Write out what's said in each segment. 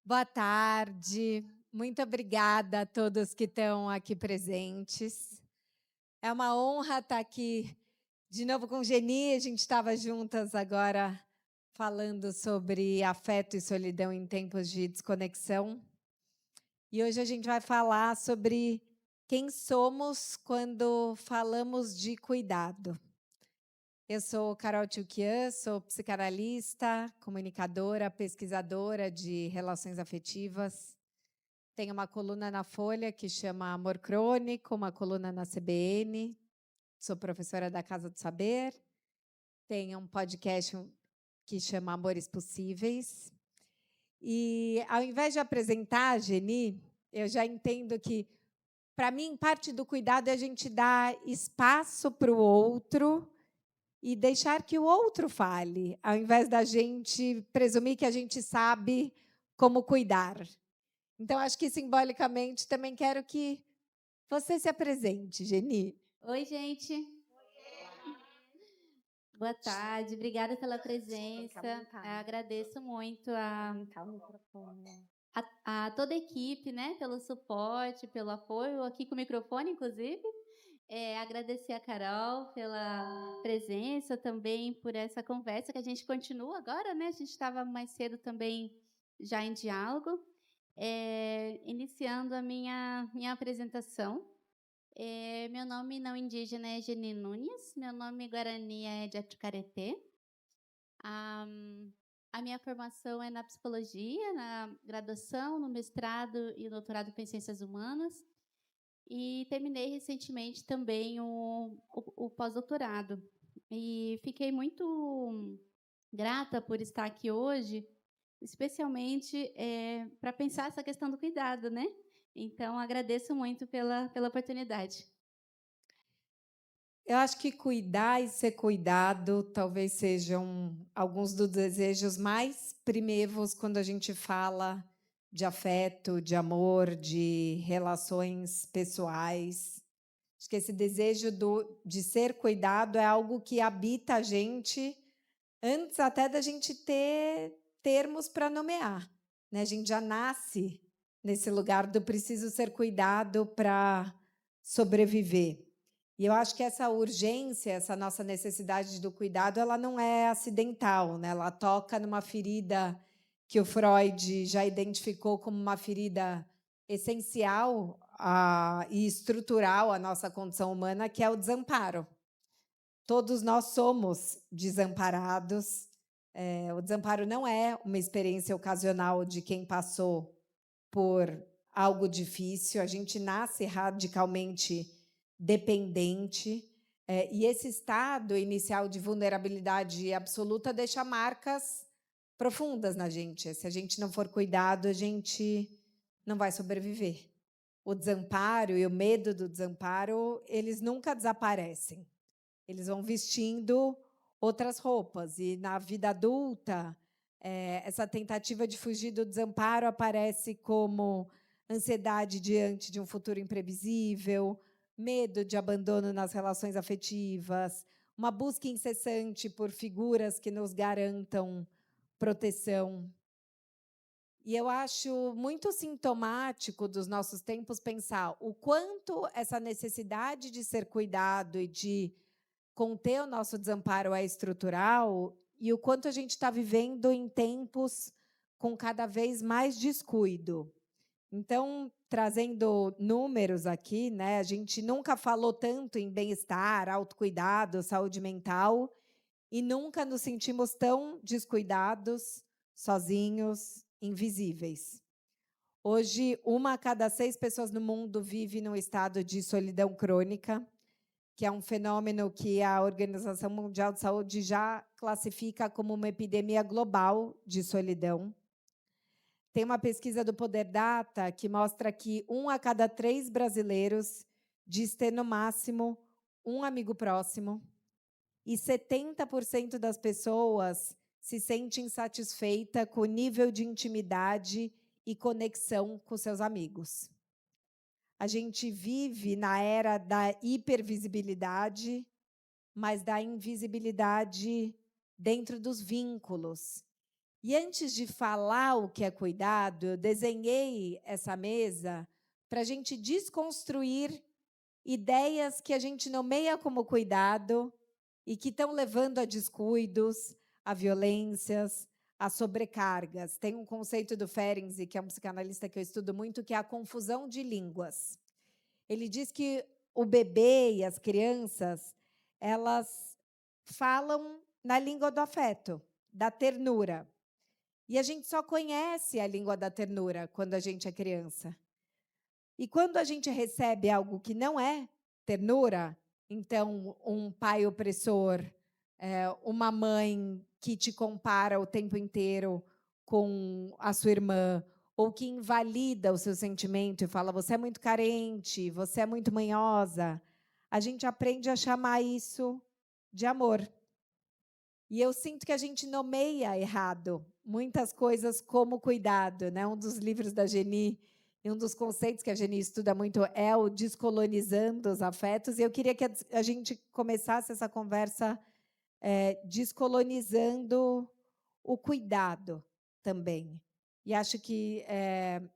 Boa tarde, muito obrigada a todos que estão aqui presentes. É uma honra estar aqui de novo com Geni, a gente estava juntas agora falando sobre afeto e solidão em tempos de desconexão. E hoje a gente vai falar sobre quem somos quando falamos de cuidado. Eu sou Carol Tchoukian, sou psicanalista, comunicadora, pesquisadora de relações afetivas. Tenho uma coluna na Folha que chama Amor Crônico, uma coluna na CBN. Sou professora da Casa do Saber. Tenho um podcast que chama Amores Possíveis. E, ao invés de apresentar a Geni, eu já entendo que, para mim, parte do cuidado é a gente dar espaço para o outro e deixar que o outro fale, ao invés da gente presumir que a gente sabe como cuidar. Então, acho que simbolicamente também quero que você se apresente, Geni. Oi, gente. Boa tarde, obrigada pela presença. Agradeço muito a toda a equipe, né, pelo suporte, pelo apoio, aqui com o microfone, inclusive. Agradecer a Carol pela presença também, por essa conversa que a gente continua agora, né? A gente estava mais cedo também já em diálogo. Iniciando a minha apresentação. Meu nome não indígena é Geni Nunes, meu nome guarani é de Atucaretê. A minha formação é na psicologia, na graduação, no mestrado e doutorado em ciências humanas. E terminei recentemente também o pós-doutorado. E fiquei muito grata por estar aqui hoje, especialmente para pensar essa questão do cuidado, né? Então, agradeço muito pela oportunidade. Eu acho que cuidar e ser cuidado talvez sejam alguns dos desejos mais primevos quando a gente fala de afeto, de amor, de relações pessoais. Acho que esse desejo de ser cuidado é algo que habita a gente antes até da gente ter termos para nomear, né? A gente já nasce nesse lugar do preciso ser cuidado para sobreviver. E eu acho que essa urgência, essa nossa necessidade do cuidado, ela não é acidental, né? Ela toca numa ferida que o Freud já identificou como uma ferida essencial e estrutural à nossa condição humana, que é o desamparo. Todos nós somos desamparados. O desamparo não é uma experiência ocasional de quem passou por algo difícil. A gente nasce radicalmente dependente. E esse estado inicial de vulnerabilidade absoluta deixa marcas profundas na gente. Se a gente não for cuidado, a gente não vai sobreviver. O desamparo e o medo do desamparo, eles nunca desaparecem. Eles vão vestindo outras roupas. E, na vida adulta, essa tentativa de fugir do desamparo aparece como ansiedade diante de um futuro imprevisível, medo de abandono nas relações afetivas, uma busca incessante por figuras que nos garantam proteção. E eu acho muito sintomático dos nossos tempos pensar o quanto essa necessidade de ser cuidado e de conter o nosso desamparo é estrutural e o quanto a gente está vivendo em tempos com cada vez mais descuido. Então, trazendo números aqui, né, a gente nunca falou tanto em bem-estar, autocuidado, saúde mental, e nunca nos sentimos tão descuidados, sozinhos, invisíveis. Hoje, 1 a cada 6 pessoas no mundo vive num estado de solidão crônica, que é um fenômeno que a Organização Mundial de Saúde já classifica como uma epidemia global de solidão. Tem uma pesquisa do Poder Data que mostra que 1 a cada 3 brasileiros diz ter, no máximo, um amigo próximo, e 70% das pessoas se sente insatisfeita com o nível de intimidade e conexão com seus amigos. A gente vive na era da hipervisibilidade, mas da invisibilidade dentro dos vínculos. E antes de falar o que é cuidado, eu desenhei essa mesa para a gente desconstruir ideias que a gente nomeia como cuidado e que estão levando a descuidos, a violências, a sobrecargas. Tem um conceito do Ferenczi, que é um psicanalista que eu estudo muito, que é a confusão de línguas. Ele diz que o bebê e as crianças, elas falam na língua do afeto, da ternura. E a gente só conhece a língua da ternura quando a gente é criança. E quando a gente recebe algo que não é ternura, então um pai opressor, uma mãe que te compara o tempo inteiro com a sua irmã, ou que invalida o seu sentimento e fala: você é muito carente, você é muito manhosa, a gente aprende a chamar isso de amor. E eu sinto que a gente nomeia errado muitas coisas como cuidado, né? Um dos livros da Geni, e um dos conceitos que a Geni estuda muito é o descolonizando os afetos. E eu queria que a gente começasse essa conversa descolonizando o cuidado também. E acho que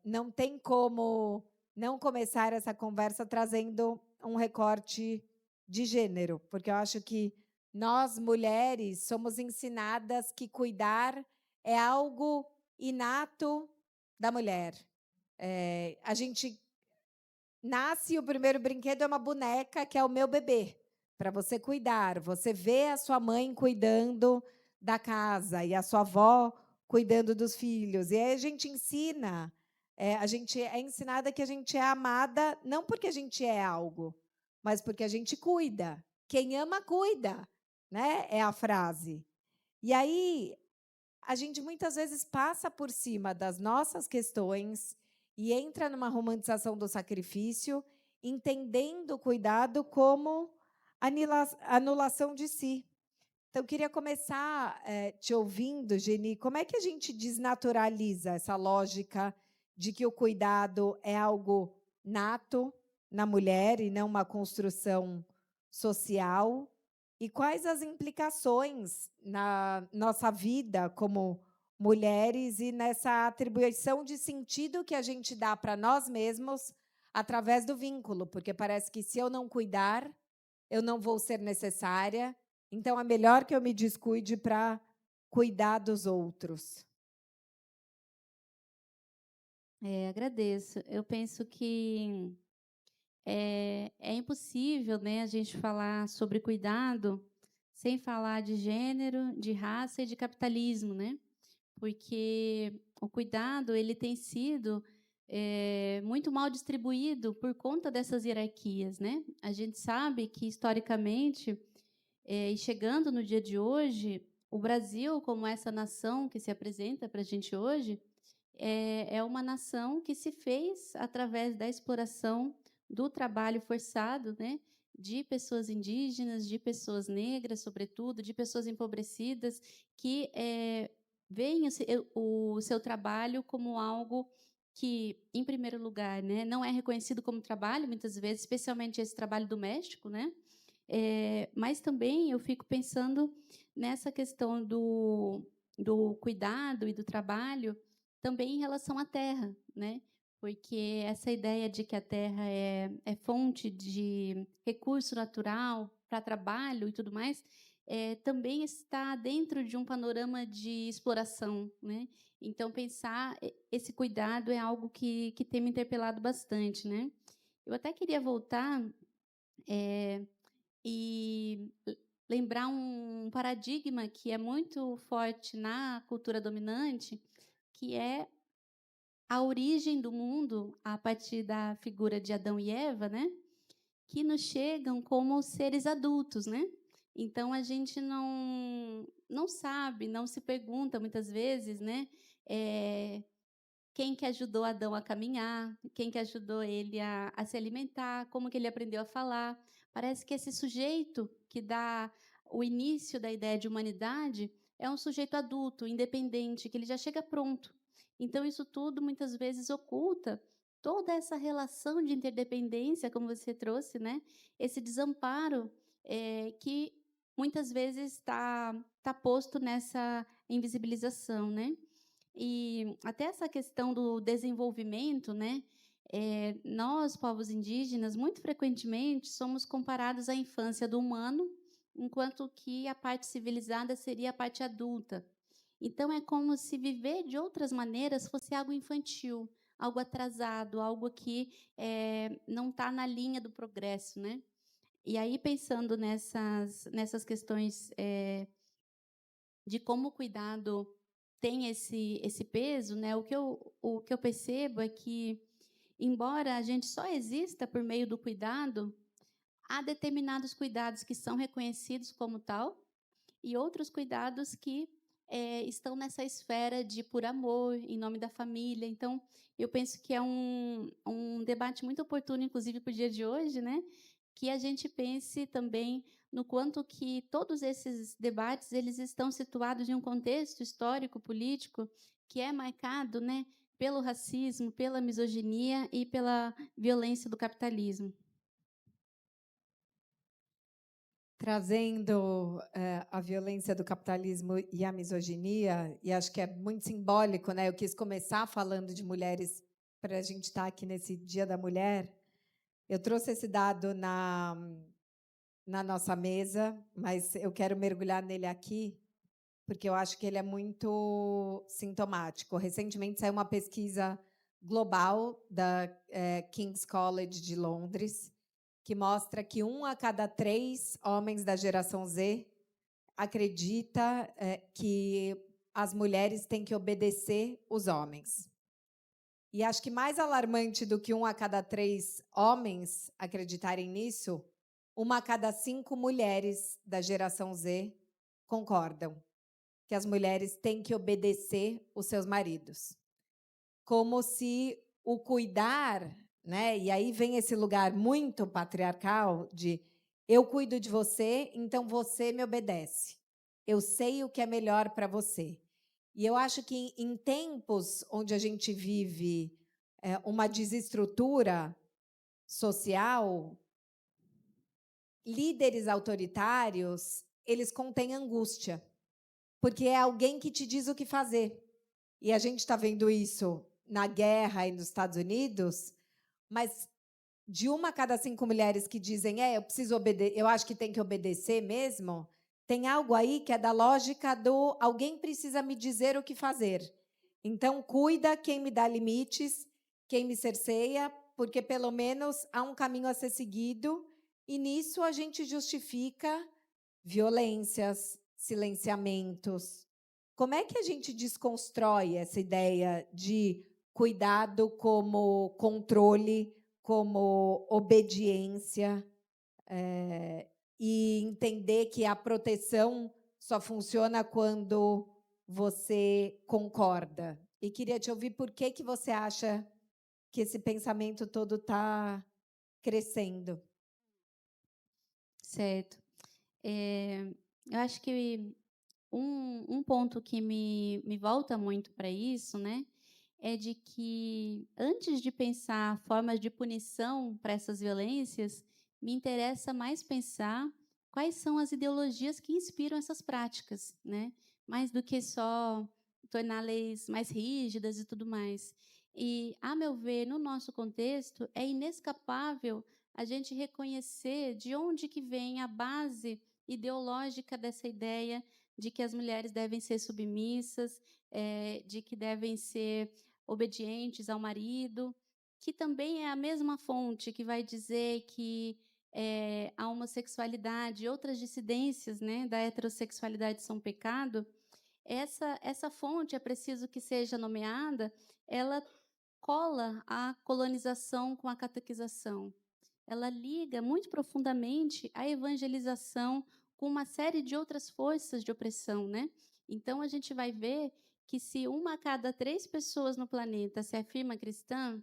não tem como não começar essa conversa trazendo um recorte de gênero, porque eu acho que nós, mulheres, somos ensinadas que cuidar é algo inato da mulher. A gente nasce e o primeiro brinquedo é uma boneca, que é o meu bebê, para você cuidar. Você vê a sua mãe cuidando da casa e a sua avó cuidando dos filhos. E aí a gente ensina, a gente é ensinada que a gente é amada não porque a gente é algo, mas porque a gente cuida. Quem ama, cuida, né? É a frase. E aí a gente muitas vezes passa por cima das nossas questões e entra numa romantização do sacrifício, entendendo o cuidado como anulação de si. Então, eu queria começar te ouvindo, Geni, como é que a gente desnaturaliza essa lógica de que o cuidado é algo nato na mulher e não uma construção social? E quais as implicações na nossa vida como mulheres e nessa atribuição de sentido que a gente dá para nós mesmos através do vínculo? Porque parece que se eu não cuidar, eu não vou ser necessária, então é melhor que eu me descuide para cuidar dos outros. Agradeço. Eu penso que é impossível, né, a gente falar sobre cuidado sem falar de gênero, de raça e de capitalismo, né? Porque o cuidado ele tem sido muito mal distribuído por conta dessas hierarquias, né? A gente sabe que historicamente e chegando no dia de hoje, o Brasil, como essa nação que se apresenta para a gente hoje, é uma nação que se fez através da exploração do trabalho forçado, né, de pessoas indígenas, de pessoas negras, sobretudo, de pessoas empobrecidas, que veem o seu trabalho como algo que, em primeiro lugar, né, não é reconhecido como trabalho, muitas vezes, especialmente esse trabalho doméstico, né? Mas também eu fico pensando nessa questão do cuidado e do trabalho também em relação à terra, né? Porque essa ideia de que a terra é fonte de recurso natural para trabalho e tudo mais, também está dentro de um panorama de exploração, né? Então, pensar esse cuidado é algo que tem me interpelado bastante, né? Eu até queria voltar e lembrar um paradigma que é muito forte na cultura dominante, que é a origem do mundo a partir da figura de Adão e Eva, né? Que nos chegam como seres adultos, né? Então a gente não sabe, não se pergunta muitas vezes, né? Quem que ajudou Adão a caminhar, quem que ajudou ele a se alimentar, como que ele aprendeu a falar. Parece que esse sujeito que dá o início da ideia de humanidade é um sujeito adulto, independente, que ele já chega pronto. Então, isso tudo muitas vezes oculta toda essa relação de interdependência, como você trouxe, né? Esse desamparo que muitas vezes está posto invisibilização, né? E até essa questão do desenvolvimento, né? Nós, povos indígenas, muito frequentemente somos comparados à infância do humano, enquanto que a parte civilizada seria a parte adulta. Então, é como se viver de outras maneiras fosse algo infantil, algo atrasado, algo que não está na linha do progresso, né? E aí, pensando nessas questões de como o cuidado tem esse peso, né? O que eu percebo é que, embora a gente só exista por meio do cuidado, há determinados cuidados que são reconhecidos como tal e outros cuidados que estão nessa esfera de por amor, em nome da família. Então, eu penso que é um debate muito oportuno, inclusive, para o dia de hoje, né? Que a gente pense também no quanto que todos esses debates eles estão situados em um contexto histórico, político, que é marcado, né, pelo racismo, pela misoginia e pela violência do capitalismo. Trazendo a violência do capitalismo e a misoginia, e acho que é muito simbólico, né? Eu quis começar falando de mulheres para a gente estar aqui nesse Dia da Mulher. Eu trouxe esse dado na nossa mesa, mas eu quero mergulhar nele aqui, porque eu acho que ele é muito sintomático. Recentemente saiu uma pesquisa global da King's College de Londres, que mostra que 1 a cada 3 homens da geração Z acredita que as mulheres têm que obedecer os homens. E acho que mais alarmante do que 1 a cada 3 homens acreditarem nisso, 1 a cada 5 mulheres da geração Z concordam que as mulheres têm que obedecer os seus maridos. Como se o cuidar, né? E aí vem esse lugar muito patriarcal de eu cuido de você, então você me obedece. Eu sei o que é melhor para você. E eu acho que em tempos onde a gente vive uma desestrutura social, líderes autoritários, eles contêm angústia, porque é alguém que te diz o que fazer. E a gente está vendo isso na guerra e nos Estados Unidos, mas de 1 a cada 5 mulheres que dizem eu preciso obedecer, eu acho que tem que obedecer mesmo, tem algo aí que é da lógica do alguém precisa me dizer o que fazer. Então, cuida quem me dá limites, quem me cerceia, porque pelo menos há um caminho a ser seguido, e nisso a gente justifica violências, silenciamentos. Como é que a gente desconstrói essa ideia de cuidado como controle, como obediência, e entender que a proteção só funciona quando você concorda? E queria te ouvir por que você acha que esse pensamento todo está crescendo. Certo. Eu acho que um ponto que me volta muito para isso, né, é de que, antes de pensar formas de punição para essas violências, me interessa mais pensar quais são as ideologias que inspiram essas práticas, né, mais do que só tornar leis mais rígidas e tudo mais. E, a meu ver, no nosso contexto, é inescapável a gente reconhecer de onde que vem a base ideológica dessa ideia de que as mulheres devem ser submissas, de que devem ser obedientes ao marido, que também é a mesma fonte que vai dizer que a homossexualidade e outras dissidências, né, da heterossexualidade são pecado. Essa fonte, é preciso que seja nomeada, ela cola a colonização com a catequização. Ela liga muito profundamente a evangelização com uma série de outras forças de opressão, né? Então, a gente vai ver que se 1 a cada 3 pessoas no planeta se afirma cristã,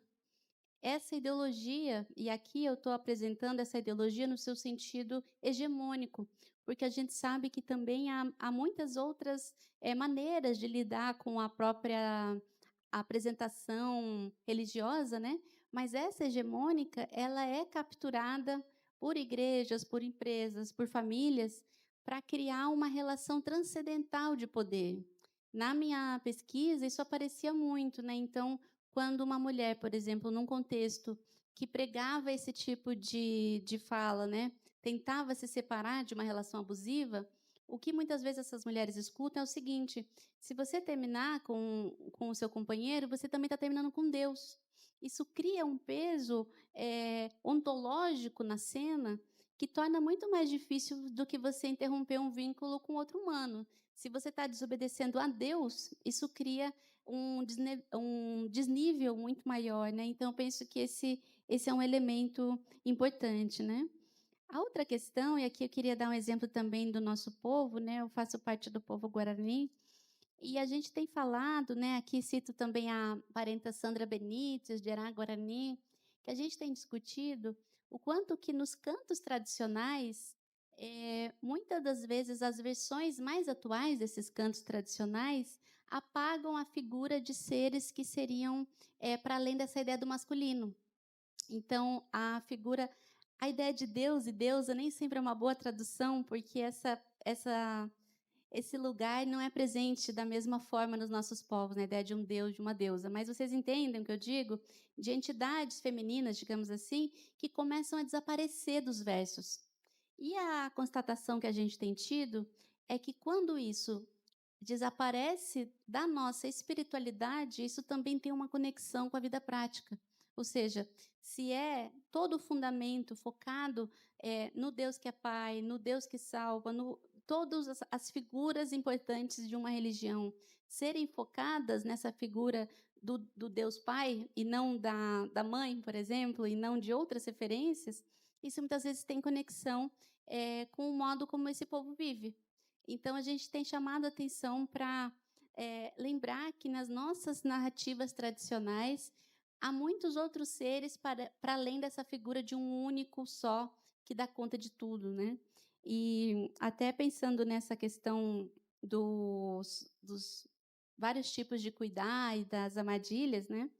essa ideologia, e aqui eu estou apresentando essa ideologia no seu sentido hegemônico, porque a gente sabe que também há muitas outras maneiras de lidar com a própria apresentação religiosa, né? Mas essa hegemônica, ela é capturada por igrejas, por empresas, por famílias, para criar uma relação transcendental de poder. Na minha pesquisa, isso aparecia muito, né? Então, quando uma mulher, por exemplo, num contexto que pregava esse tipo de fala, né, tentava se separar de uma relação abusiva, o que muitas vezes essas mulheres escutam é o seguinte: se você terminar com o seu companheiro, você também está terminando com Deus. Isso cria um peso ontológico na cena que torna muito mais difícil do que você interromper um vínculo com outro humano. Se você está desobedecendo a Deus, isso cria um desnível muito maior, né? Então, eu penso que esse é um elemento importante, né? A outra questão, e aqui eu queria dar um exemplo também do nosso povo, né? Eu faço parte do povo Guarani, e a gente tem falado, né? Aqui cito também a parenta Sandra Benites, de Ará-Guarani, que a gente tem discutido o quanto que nos cantos tradicionais, muitas das vezes as versões mais atuais desses cantos tradicionais apagam a figura de seres que seriam para além dessa ideia do masculino. Então, a ideia de Deus e deusa nem sempre é uma boa tradução, porque esse lugar não é presente da mesma forma nos nossos povos, né? A ideia de um deus, de uma deusa. Mas vocês entendem o que eu digo? De entidades femininas, digamos assim, que começam a desaparecer dos versos. E a constatação que a gente tem tido é que quando isso desaparece da nossa espiritualidade, isso também tem uma conexão com a vida prática. Ou seja, se é todo o fundamento focado no Deus que é Pai, no Deus que salva, todas as figuras importantes de uma religião serem focadas nessa figura do Deus Pai e não da mãe, por exemplo, e não de outras referências, isso muitas vezes tem conexão com o modo como esse povo vive. Então, a gente tem chamado a atenção para lembrar que nas nossas narrativas tradicionais há muitos outros seres para além dessa figura de um único só que dá conta de tudo, né? E até pensando nessa questão dos vários tipos de cuidar e das armadilhas, né?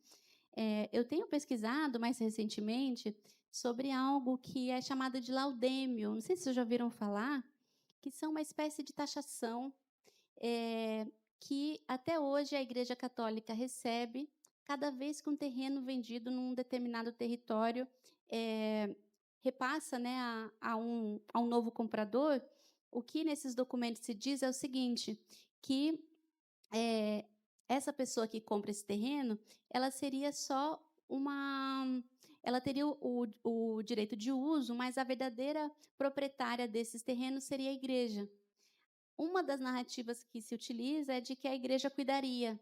Eu tenho pesquisado mais recentemente sobre algo que é chamado de laudêmio. Não sei se vocês já ouviram falar, que são uma espécie de taxação que até hoje a Igreja Católica recebe cada vez que um terreno vendido num determinado território repassa, né, a um novo comprador. O que nesses documentos se diz é o seguinte, que essa pessoa que compra esse terreno, ela seria só ela teria o direito de uso, mas a verdadeira proprietária desses terrenos seria a igreja. Uma das narrativas que se utiliza é de que a igreja cuidaria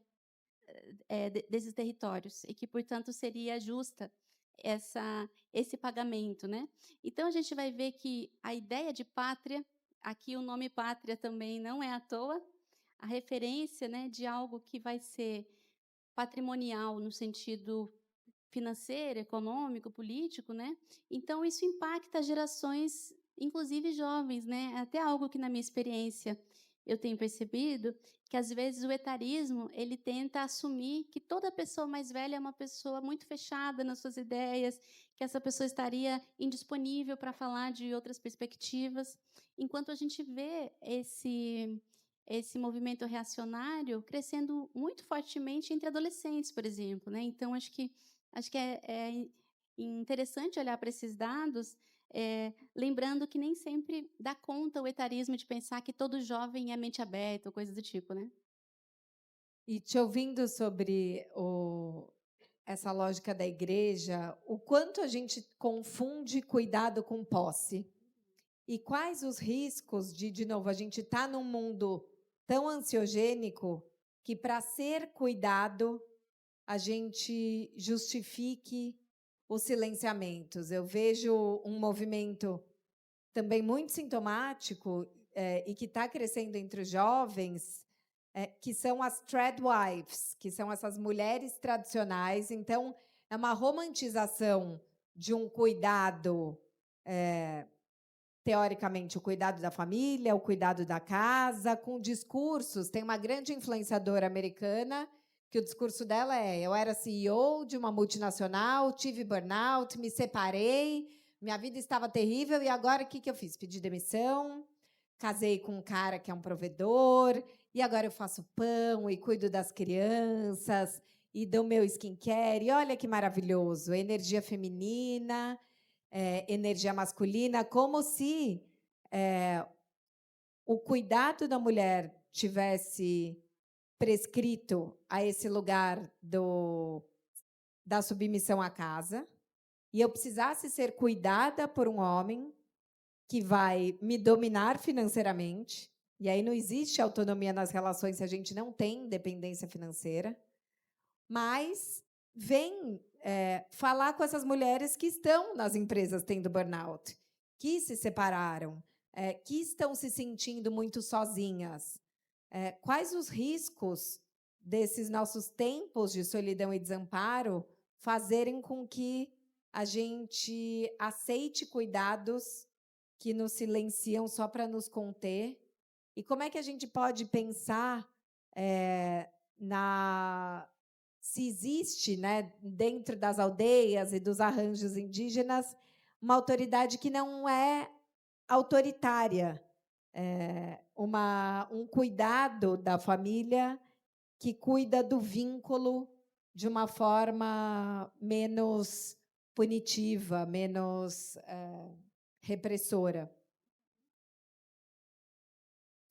desses territórios e que, portanto, seria justa esse pagamento, né? Então, a gente vai ver que a ideia de pátria, aqui o nome pátria também não é à toa, a referência, né, de algo que vai ser patrimonial no sentido financeiro, econômico, político, né? Então isso impacta gerações, inclusive jovens, né? Até algo que na minha experiência eu tenho percebido que às vezes o etarismo ele tenta assumir que toda pessoa mais velha é uma pessoa muito fechada nas suas ideias, que essa pessoa estaria indisponível para falar de outras perspectivas, enquanto a gente vê esse movimento reacionário crescendo muito fortemente entre adolescentes, por exemplo, né? Então acho que é interessante olhar para esses dados, lembrando que nem sempre dá conta o etarismo de pensar que todo jovem é mente aberta, ou coisa do tipo, né? E te ouvindo sobre essa lógica da igreja, o quanto a gente confunde cuidado com posse? E quais os riscos de novo, a gente está num mundo tão ansiogênico que, para ser cuidado, a gente justifique os silenciamentos. Eu vejo um movimento também muito sintomático e que está crescendo entre os jovens, que são as threadwives, que são essas mulheres tradicionais. Então, é uma romantização de um cuidado, teoricamente, o cuidado da família, o cuidado da casa, com discursos. Tem uma grande influenciadora americana que o discurso dela é: eu era CEO de uma multinacional, tive burnout, me separei, minha vida estava terrível, e agora o que eu fiz? Pedi demissão, casei com um cara que é um provedor, e agora eu faço pão e cuido das crianças e do meu skincare. E olha que maravilhoso, energia feminina, energia masculina, como se o cuidado da mulher tivesse prescrito a esse lugar da submissão à casa, e eu precisasse ser cuidada por um homem que vai me dominar financeiramente, e aí não existe autonomia nas relações se a gente não tem independência financeira, mas vem falar com essas mulheres que estão nas empresas tendo burnout, que se separaram, que estão se sentindo muito sozinhas. Quais os riscos desses nossos tempos de solidão e desamparo fazerem com que a gente aceite cuidados que nos silenciam só para nos conter? E como é que a gente pode pensar se existe, né, dentro das aldeias e dos arranjos indígenas, uma autoridade que não é autoritária, um cuidado da família que cuida do vínculo de uma forma menos punitiva, menos repressora.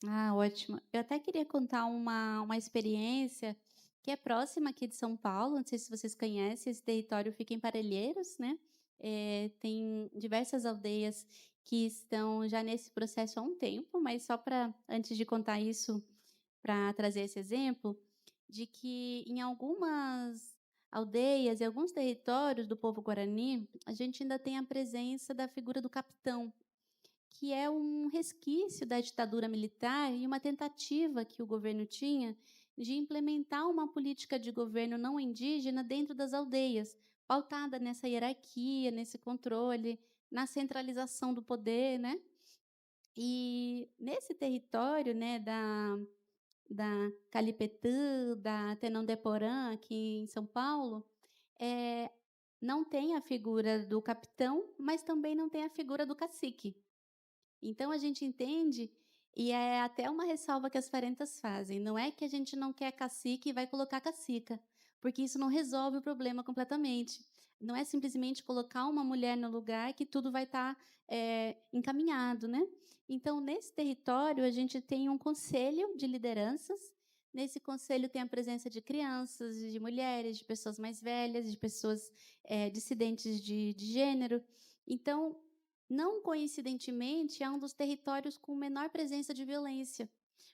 Ah, ótimo. Eu até queria contar uma experiência que é próxima aqui de São Paulo, não sei se vocês conhecem, esse território fica em Parelheiros, né? Tem diversas aldeias que estão já nesse processo há um tempo, mas só para, antes de contar isso, para trazer esse exemplo, de que em algumas aldeias e alguns territórios do povo guarani, a gente ainda tem a presença da figura do capitão, que é um resquício da ditadura militar e uma tentativa que o governo tinha de implementar uma política de governo não indígena dentro das aldeias, pautada nessa hierarquia, nesse controle, na centralização do poder, né? E nesse território, né, da Calipetã, da Tenão-de-Porã, aqui em São Paulo, não tem a figura do capitão, mas também não tem a figura do cacique. Então a gente entende, e é até uma ressalva que as parentas fazem, não é que a gente não quer cacique e vai colocar cacica, porque isso não resolve o problema completamente. Não é simplesmente colocar uma mulher no lugar que tudo vai estar encaminhado, né? Então, nesse território, a gente tem um conselho de lideranças. Nesse conselho tem a presença de crianças, de mulheres, de pessoas mais velhas, de pessoas dissidentes de gênero. Então, não coincidentemente, é um dos territórios com menor presença de violência,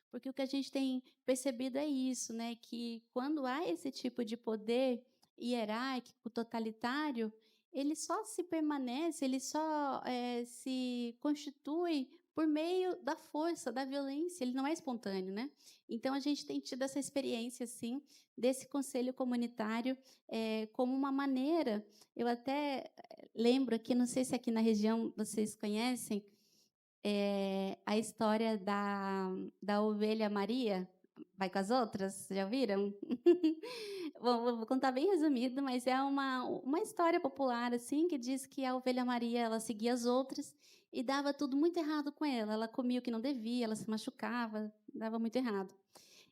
porque o que a gente tem percebido é isso, né? Que quando há esse tipo de poder hierárquico, totalitário, ele só se permanece, ele só se constitui por meio da força, da violência, ele não é espontâneo, né? Então, a gente tem tido essa experiência, sim, desse conselho comunitário como uma maneira, eu até lembro aqui, não sei se aqui na região vocês conhecem, a história da ovelha Maria, vai com as outras, já viram? Vou contar bem resumido, mas é uma história popular, assim, que diz que a ovelha Maria, ela seguia as outras e dava tudo muito errado com ela. Ela comia o que não devia, ela se machucava, dava muito errado.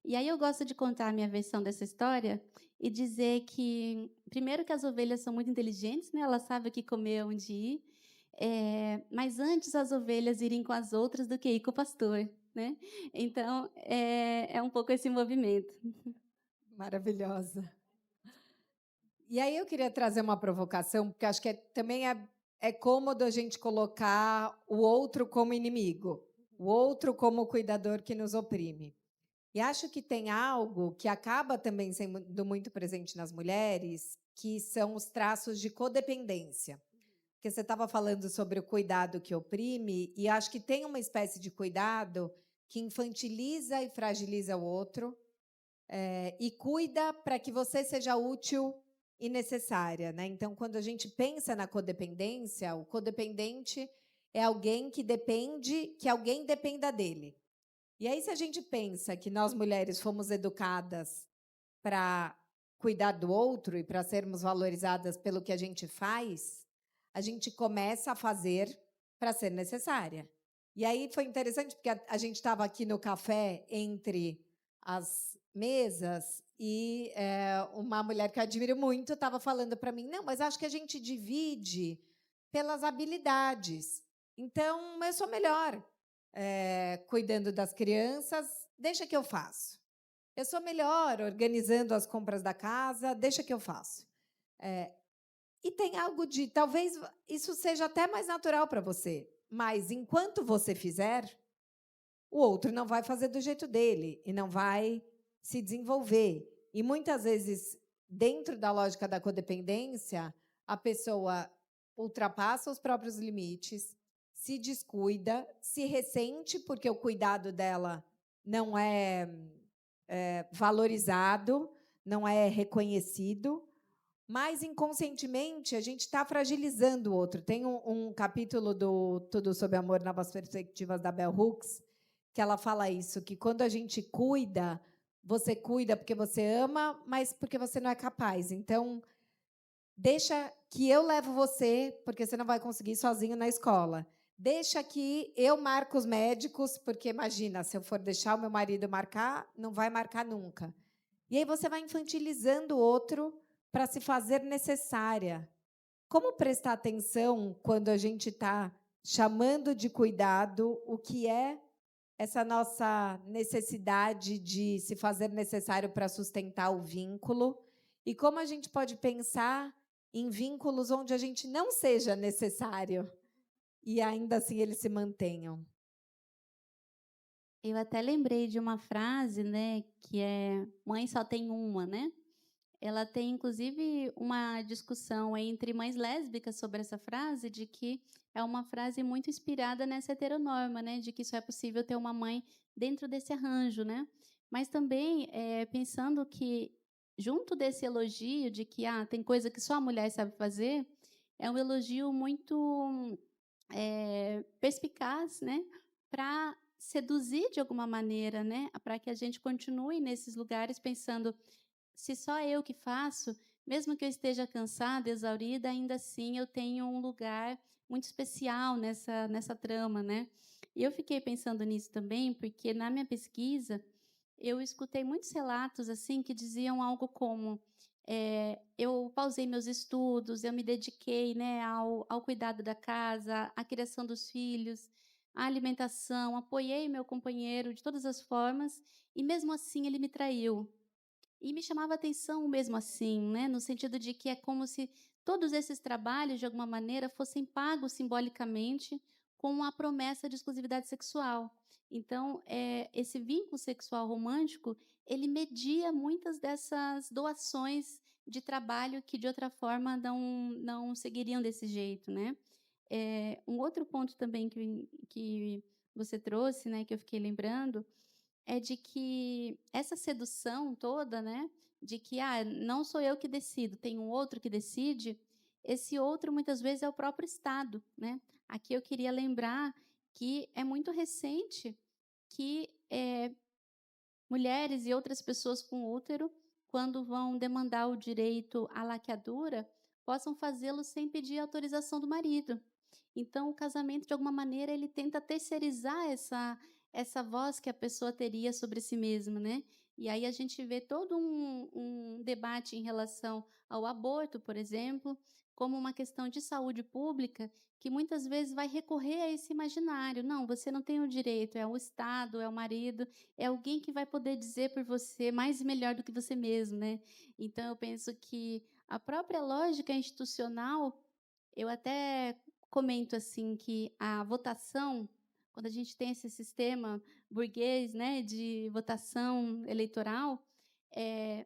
E aí eu gosto de contar a minha versão dessa história e dizer que, primeiro, que as ovelhas são muito inteligentes, né? Elas sabem o que comer, onde ir, mas antes as ovelhas irem com as outras do que ir com o pastor, né? Então, é um pouco esse movimento. Maravilhosa. E aí eu queria trazer uma provocação, porque acho que também é cômodo a gente colocar o outro como inimigo, o outro como cuidador que nos oprime. E acho que tem algo que acaba também sendo muito presente nas mulheres, que são os traços de codependência. Porque você estava falando sobre o cuidado que oprime, e acho que tem uma espécie de cuidado que infantiliza e fragiliza o outro, e cuida para que você seja útil e necessária, né? Então, quando a gente pensa na codependência, o codependente é alguém que depende que alguém dependa dele. E aí, se a gente pensa que nós mulheres fomos educadas para cuidar do outro e para sermos valorizadas pelo que a gente faz, a gente começa a fazer para ser necessária. E aí foi interessante, porque a gente estava aqui no café entre as mesas e uma mulher que eu admiro muito estava falando para mim, não, mas acho que a gente divide pelas habilidades. Então, eu sou melhor cuidando das crianças, deixa que eu faço. Eu sou melhor organizando as compras da casa, deixa que eu faço. E tem algo de, talvez isso seja até mais natural para você, mas enquanto você fizer, o outro não vai fazer do jeito dele e não vai se desenvolver. E muitas vezes, dentro da lógica da codependência, a pessoa ultrapassa os próprios limites, se descuida, se ressente porque o cuidado dela não é valorizado, não é reconhecido, mas inconscientemente a gente está fragilizando o outro. Tem um capítulo do Tudo sobre Amor, Novas Perspectivas, da Bell Hooks, que ela fala isso, que quando a gente cuida, você cuida porque você ama, mas porque você não é capaz. Então, deixa que eu levo você, porque você não vai conseguir sozinho na escola. Deixa que eu marco os médicos, porque imagina, se eu for deixar o meu marido marcar, não vai marcar nunca. E aí você vai infantilizando o outro para se fazer necessária. Como prestar atenção quando a gente está chamando de cuidado o que é essa nossa necessidade de se fazer necessário para sustentar o vínculo? E como a gente pode pensar em vínculos onde a gente não seja necessário e ainda assim eles se mantenham? Eu até lembrei de uma frase, né, que é mãe só tem uma, né? Ela tem inclusive uma discussão entre mães lésbicas sobre essa frase, de que é uma frase muito inspirada nessa heteronorma, né, de que só é possível ter uma mãe dentro desse arranjo, né? Mas também pensando que junto desse elogio de que tem coisa que só a mulher sabe fazer, é um elogio muito perspicaz, né, para seduzir de alguma maneira, né, para que a gente continue nesses lugares pensando, se só eu que faço, mesmo que eu esteja cansada, exaurida, ainda assim eu tenho um lugar muito especial nessa trama, né. E eu fiquei pensando nisso também, porque na minha pesquisa, eu escutei muitos relatos, assim, que diziam algo como, eu pausei meus estudos, eu me dediquei, né, ao cuidado da casa, à criação dos filhos, à alimentação, apoiei meu companheiro de todas as formas, e mesmo assim ele me traiu. E me chamava atenção mesmo assim, né, no sentido de que é como se todos esses trabalhos, de alguma maneira, fossem pagos simbolicamente com a promessa de exclusividade sexual. Então, esse vínculo sexual romântico, ele media muitas dessas doações de trabalho que, de outra forma, não seguiriam desse jeito, né. Um outro ponto também que você trouxe, né, que eu fiquei lembrando, é de que essa sedução toda, né, de que não sou eu que decido, tem um outro que decide, esse outro muitas vezes é o próprio Estado, né. Aqui eu queria lembrar que é muito recente que mulheres e outras pessoas com útero, quando vão demandar o direito à laqueadura, possam fazê-lo sem pedir autorização do marido. Então, o casamento, de alguma maneira, ele tenta terceirizar essa voz que a pessoa teria sobre si mesma, né? E aí a gente vê todo um debate em relação ao aborto, por exemplo, como uma questão de saúde pública, que muitas vezes vai recorrer a esse imaginário. Não, você não tem o direito, é o Estado, é o marido, é alguém que vai poder dizer por você mais e melhor do que você mesmo, né? Então, eu penso que a própria lógica institucional, eu até comento assim que a votação, quando a gente tem esse sistema burguês, né, de votação eleitoral,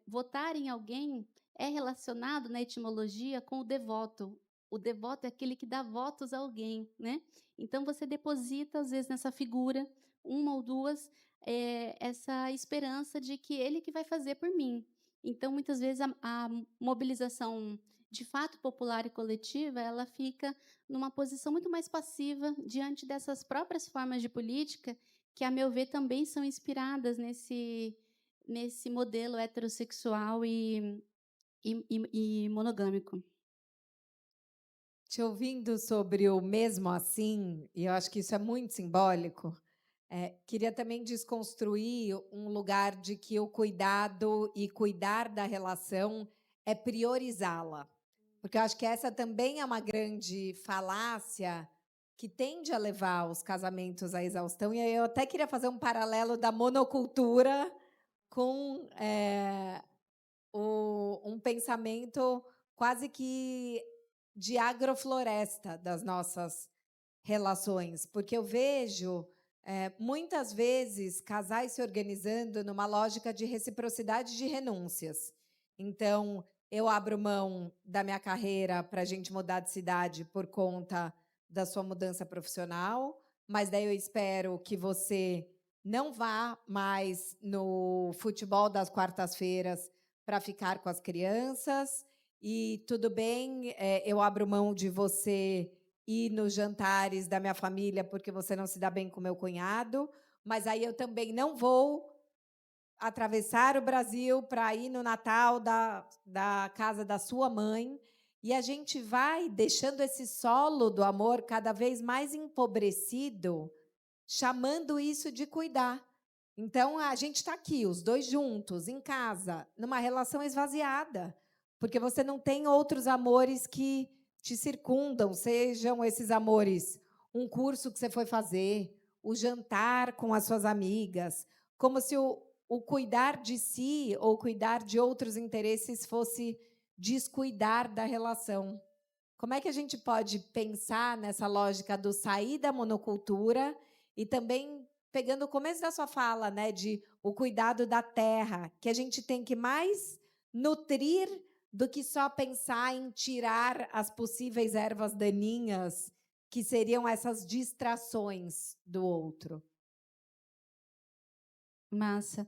votar em alguém é relacionado na etimologia com o devoto. O devoto é aquele que dá votos a alguém, né? Então você deposita às vezes nessa figura, uma ou duas, essa esperança de que ele que vai fazer por mim. Então muitas vezes a mobilização de fato popular e coletiva, ela fica numa posição muito mais passiva diante dessas próprias formas de política que, a meu ver, também são inspiradas nesse modelo heterossexual e monogâmico. Te ouvindo sobre o mesmo assim, e eu acho que isso é muito simbólico, Queria também desconstruir um lugar de que o cuidado e cuidar da relação é priorizá-la. Porque eu acho que essa também é uma grande falácia que tende a levar os casamentos à exaustão. E aí eu até queria fazer um paralelo da monocultura com um pensamento quase que de agrofloresta das nossas relações, porque eu vejo muitas vezes casais se organizando numa lógica de reciprocidade de renúncias. Então, eu abro mão da minha carreira para a gente mudar de cidade por conta da sua mudança profissional, mas daí eu espero que você não vá mais no futebol das quartas-feiras para ficar com as crianças, e tudo bem, eu abro mão de você ir nos jantares da minha família porque você não se dá bem com meu cunhado, mas aí eu também não vou atravessar o Brasil para ir no Natal da casa da sua mãe, e a gente vai deixando esse solo do amor cada vez mais empobrecido, chamando isso de cuidar. Então, a gente está aqui, os dois juntos, em casa, numa relação esvaziada, porque você não tem outros amores que te circundam, sejam esses amores um curso que você foi fazer, o jantar com as suas amigas, como se o cuidar de si ou cuidar de outros interesses fosse descuidar da relação. Como é que a gente pode pensar nessa lógica do sair da monocultura e também pegando o começo da sua fala, né, de o cuidado da terra, que a gente tem que mais nutrir do que só pensar em tirar as possíveis ervas daninhas, que seriam essas distrações do outro? Massa.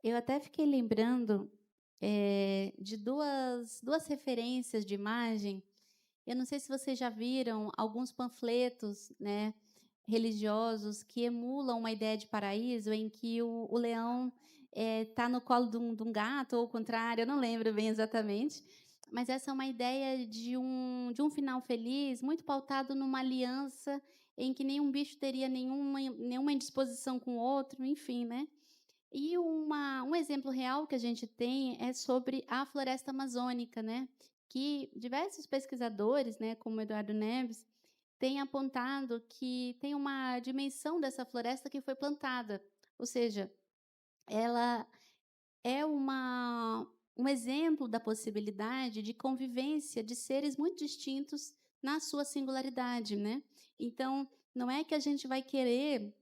Eu até fiquei lembrando de duas referências de imagem. Eu não sei se vocês já viram alguns panfletos, né, religiosos que emulam uma ideia de paraíso em que o leão está no colo de um gato, ou o contrário, eu não lembro bem exatamente, mas essa é uma ideia de um final feliz, muito pautado numa aliança em que nenhum bicho teria nenhuma indisposição com o outro, enfim, né? E um exemplo real que a gente tem é sobre a floresta amazônica, né? Que diversos pesquisadores, né, como Eduardo Neves, têm apontado que tem uma dimensão dessa floresta que foi plantada, ou seja, ela é um exemplo da possibilidade de convivência de seres muito distintos na sua singularidade, né? Então, não é que a gente vai querer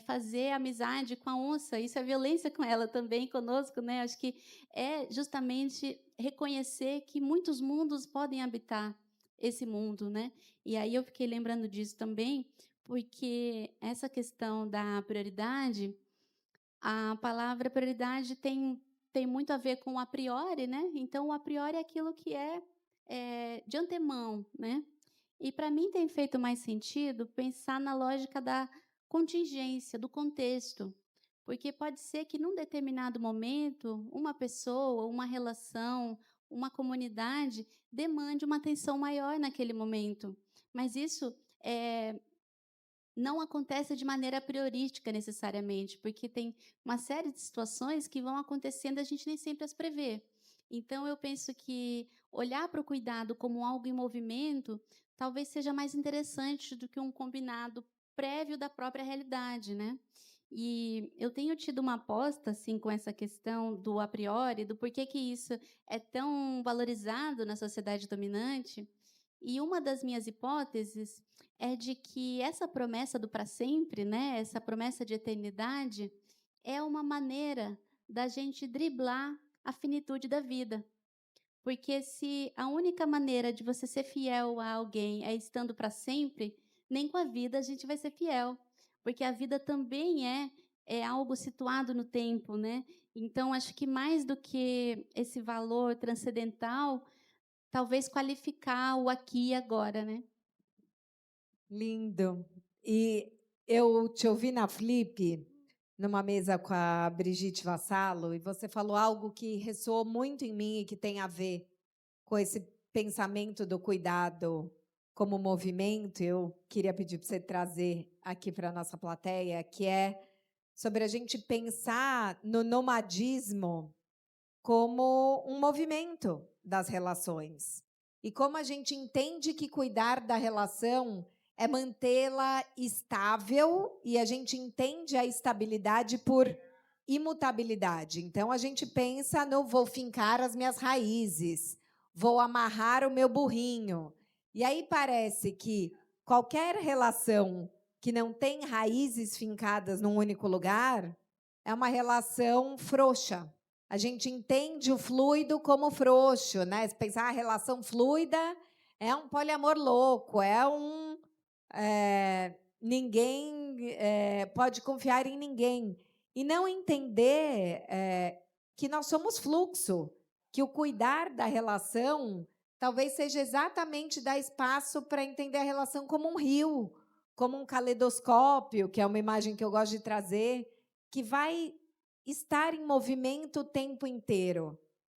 fazer amizade com a onça, isso é violência com ela também, conosco, né? Acho que é justamente reconhecer que muitos mundos podem habitar esse mundo, né? E aí eu fiquei lembrando disso também, porque essa questão da prioridade, a palavra prioridade tem muito a ver com o a priori, né? Então, o a priori é aquilo que é de antemão, né? E para mim tem feito mais sentido pensar na lógica da contingência, do contexto, porque pode ser que num determinado momento uma pessoa, uma relação, uma comunidade demande uma atenção maior naquele momento, mas isso não acontece de maneira priorística necessariamente, porque tem uma série de situações que vão acontecendo e a gente nem sempre as prevê. Então, eu penso que olhar para o cuidado como algo em movimento talvez seja mais interessante do que um combinado prévio da própria realidade, né? E eu tenho tido uma aposta assim com essa questão do a priori, do porquê que isso é tão valorizado na sociedade dominante. E uma das minhas hipóteses é de que essa promessa do para sempre, né, essa promessa de eternidade, é uma maneira da gente driblar a finitude da vida. Porque se a única maneira de você ser fiel a alguém é estando para sempre, nem com a vida a gente vai ser fiel. Porque a vida também é algo situado no tempo, né? Então, acho que mais do que esse valor transcendental, talvez qualificar o aqui e agora, né? Lindo. E eu te ouvi na Flip, numa mesa com a Brigitte Vassalo, e você falou algo que ressoou muito em mim e que tem a ver com esse pensamento do cuidado como movimento, eu queria pedir para você trazer aqui para a nossa plateia, que é sobre a gente pensar no nomadismo como um movimento das relações. E como a gente entende que cuidar da relação é mantê-la estável, e a gente entende a estabilidade por imutabilidade. Então, a gente pensa no vou fincar as minhas raízes, vou amarrar o meu burrinho. E aí parece que qualquer relação que não tem raízes fincadas num único lugar é uma relação frouxa. A gente entende o fluido como frouxo, né? Se pensar a relação fluida é um poliamor louco, é um ninguém pode confiar em ninguém. E não entender que nós somos fluxo, que o cuidar da relação talvez seja exatamente dar espaço para entender a relação como um rio, como um caleidoscópio, que é uma imagem que eu gosto de trazer, que vai estar em movimento o tempo inteiro.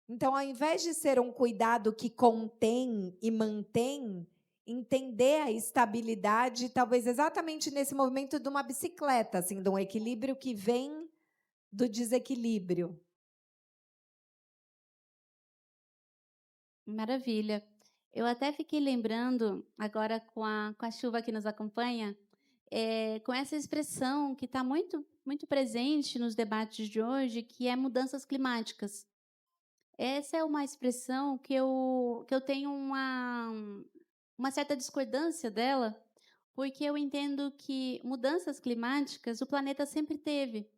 Então, ao invés de ser um cuidado que contém e mantém, entender a estabilidade, talvez exatamente nesse movimento de uma bicicleta, assim, de um equilíbrio que vem do desequilíbrio. Maravilha. Eu até fiquei lembrando, agora com a chuva que nos acompanha, com essa expressão que está muito presente nos debates de hoje, que é mudanças climáticas. Essa é uma expressão que eu tenho uma certa discordância dela, porque eu entendo que mudanças climáticas o planeta sempre teve.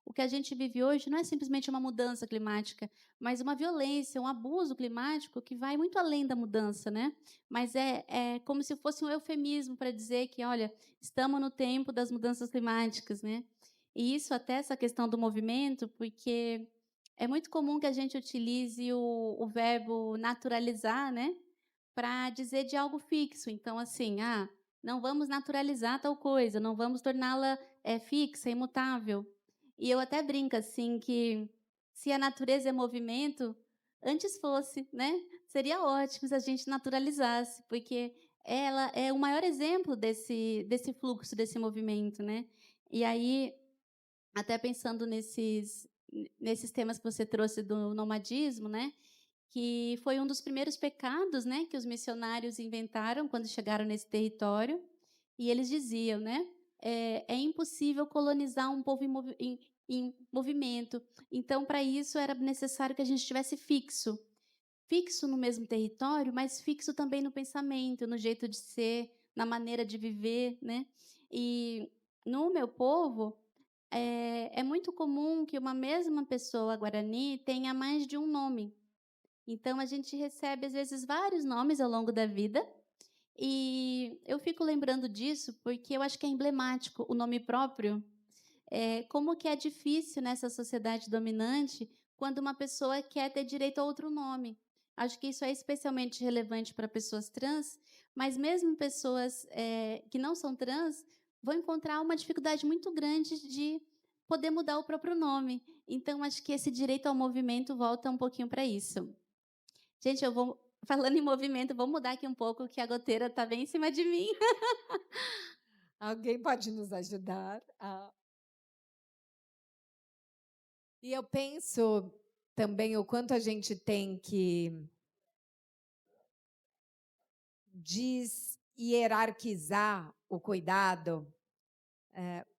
O que a gente vive hoje não é simplesmente uma mudança climática, mas uma violência, um abuso climático que vai muito além da mudança, né? Mas é como se fosse um eufemismo para dizer que, olha, estamos no tempo das mudanças climáticas, né? E isso até essa questão do movimento, porque é muito comum que a gente utilize o verbo naturalizar, né? Para dizer de algo fixo. Então, assim, não vamos naturalizar tal coisa, não vamos torná-la fixa, imutável. E eu até brinco assim que se a natureza é movimento, antes fosse, né? Seria ótimo se a gente naturalizasse, porque ela é o maior exemplo desse fluxo, desse movimento, né? E aí, até pensando nesses temas que você trouxe do nomadismo, né? Que foi um dos primeiros pecados, né, que os missionários inventaram quando chegaram nesse território. E eles diziam, né, é impossível colonizar um povo em movimento. Então, para isso, era necessário que a gente estivesse fixo no mesmo território, mas fixo também no pensamento, no jeito de ser, na maneira de viver, né? E no meu povo, é muito comum que uma mesma pessoa guarani tenha mais de um nome. Então, a gente recebe, às vezes, vários nomes ao longo da vida, e eu fico lembrando disso porque eu acho que é emblemático o nome próprio. Como que é difícil nessa sociedade dominante quando uma pessoa quer ter direito a outro nome. Acho que isso é especialmente relevante para pessoas trans, mas mesmo pessoas que não são trans vão encontrar uma dificuldade muito grande de poder mudar o próprio nome. Então, acho que esse direito ao movimento volta um pouquinho para isso. Gente, eu vou falando em movimento, vou mudar aqui um pouco, que a goteira está bem em cima de mim. Alguém pode nos ajudar? E eu penso também o quanto a gente tem que hierarquizar o cuidado,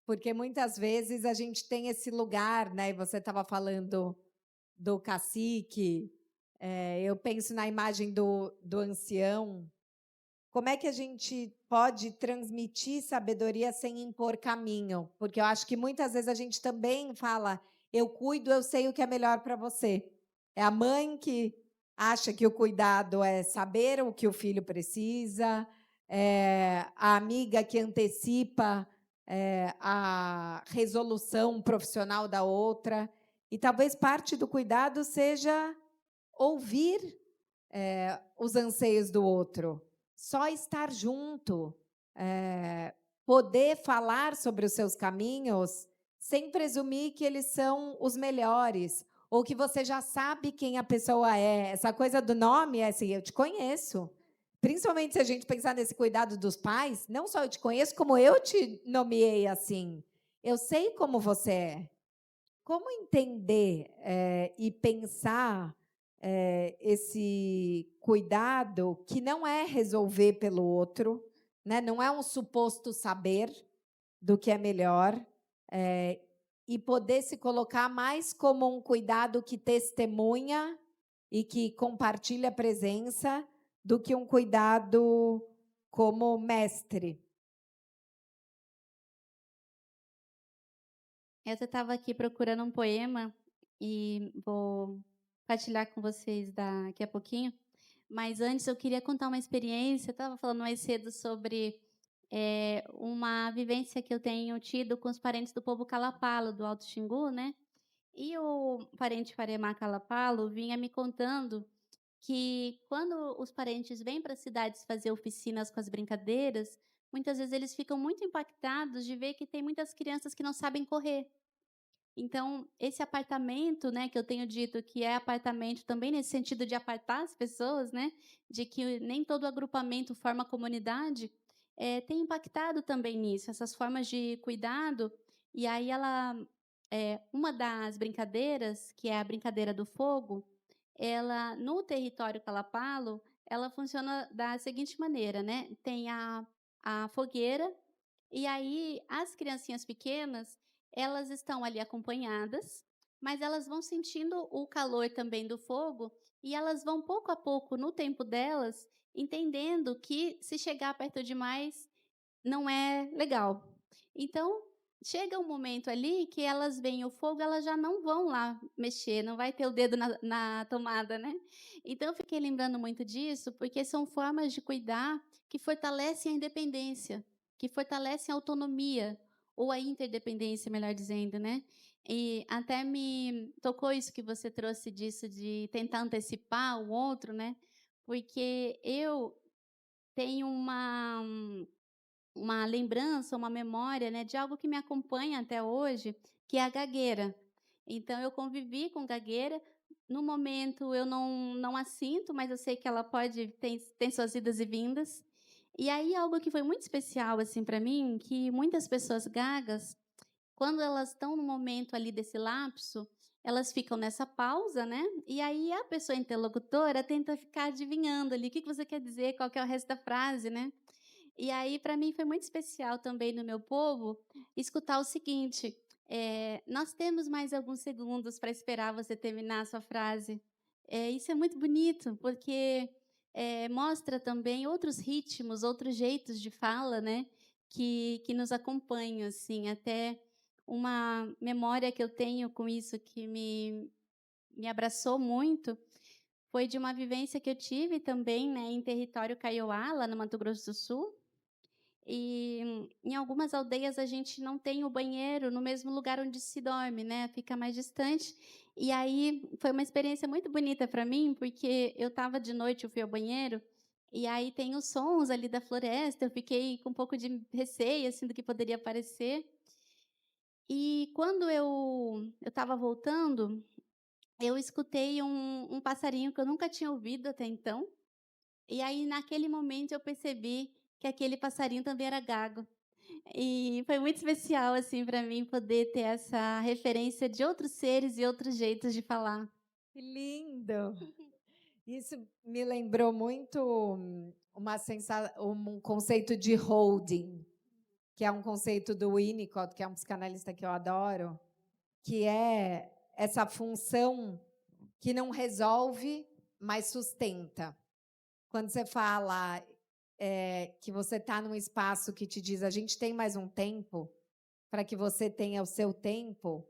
porque muitas vezes a gente tem esse lugar, né? E você estava falando do cacique, eu penso na imagem do ancião. Como é que a gente pode transmitir sabedoria sem impor caminho? Porque eu acho que muitas vezes a gente também fala, eu cuido, eu sei o que é melhor para você. É a mãe que acha que o cuidado é saber o que o filho precisa, é a amiga que antecipa a resolução profissional da outra. E talvez parte do cuidado seja ouvir os anseios do outro, só estar junto, poder falar sobre os seus caminhos sem presumir que eles são os melhores, ou que você já sabe quem a pessoa é. Essa coisa do nome é assim, eu te conheço, principalmente se a gente pensar nesse cuidado dos pais, não só eu te conheço, como eu te nomeei assim. Eu sei como você é. Como entender e pensar esse cuidado que não é resolver pelo outro, né? Não é um suposto saber do que é melhor, e poder se colocar mais como um cuidado que testemunha e que compartilha a presença do que um cuidado como mestre. Eu estava aqui procurando um poema e vou partilhar com vocês daqui a pouquinho. Mas antes eu queria contar uma experiência. Eu estava falando mais cedo sobre uma vivência que eu tenho tido com os parentes do povo Calapalo, do Alto Xingu, né? E o parente Faremá Calapalo vinha me contando que quando os parentes vêm para as cidades fazer oficinas com as brincadeiras, muitas vezes eles ficam muito impactados de ver que tem muitas crianças que não sabem correr. Então, esse apartamento, né, que eu tenho dito que é apartamento também nesse sentido de apartar as pessoas, né, de que nem todo agrupamento forma comunidade, tem impactado também nisso, essas formas de cuidado. E aí uma das brincadeiras, que é a brincadeira do fogo, ela no território Calapalo, ela funciona da seguinte maneira, né? Tem a fogueira e aí as criancinhas pequenas, elas estão ali acompanhadas, mas elas vão sentindo o calor também do fogo e elas vão pouco a pouco, no tempo delas, entendendo que se chegar perto demais não é legal. Então, chega um momento ali que elas veem o fogo, elas já não vão lá mexer, não vai ter o dedo na tomada, né? Então, eu fiquei lembrando muito disso, porque são formas de cuidar que fortalecem a independência, que fortalecem a autonomia, ou a interdependência, melhor dizendo, né? E até me tocou isso que você trouxe disso, de tentar antecipar o outro, né? Porque eu tenho uma lembrança, uma memória, né, de algo que me acompanha até hoje, que é a gagueira. Então eu convivi com gagueira. No momento eu não a sinto, mas eu sei que ela tem suas idas e vindas. E aí algo que foi muito especial assim para mim, que muitas pessoas gagas, quando elas estão no momento ali desse lapso, elas ficam nessa pausa, né? E aí a pessoa interlocutora tenta ficar adivinhando ali o que você quer dizer, qual que é o resto da frase, né? E aí, para mim, foi muito especial também no meu povo escutar o seguinte: nós temos mais alguns segundos para esperar você terminar a sua frase. Isso é muito bonito, porque mostra também outros ritmos, outros jeitos de fala, né, que nos acompanham, assim, até uma memória que eu tenho com isso que me abraçou muito foi de uma vivência que eu tive também, né, em território Kaiowá, lá no Mato Grosso do Sul. E em algumas aldeias a gente não tem o banheiro no mesmo lugar onde se dorme, né? Fica mais distante. E aí foi uma experiência muito bonita para mim, porque eu estava de noite, eu fui ao banheiro, e aí tem os sons ali da floresta. Eu fiquei com um pouco de receio assim do que poderia aparecer. E quando eu estava voltando, eu escutei um passarinho que eu nunca tinha ouvido até então. E aí naquele momento eu percebi que aquele passarinho também era gago. E foi muito especial, assim, para mim poder ter essa referência de outros seres e outros jeitos de falar. Que lindo! Isso me lembrou muito um conceito de holding, que é um conceito do Winnicott, que é um psicanalista que eu adoro, que é essa função que não resolve, mas sustenta. Quando você fala que você está num espaço que te diz a gente tem mais um tempo para que você tenha o seu tempo,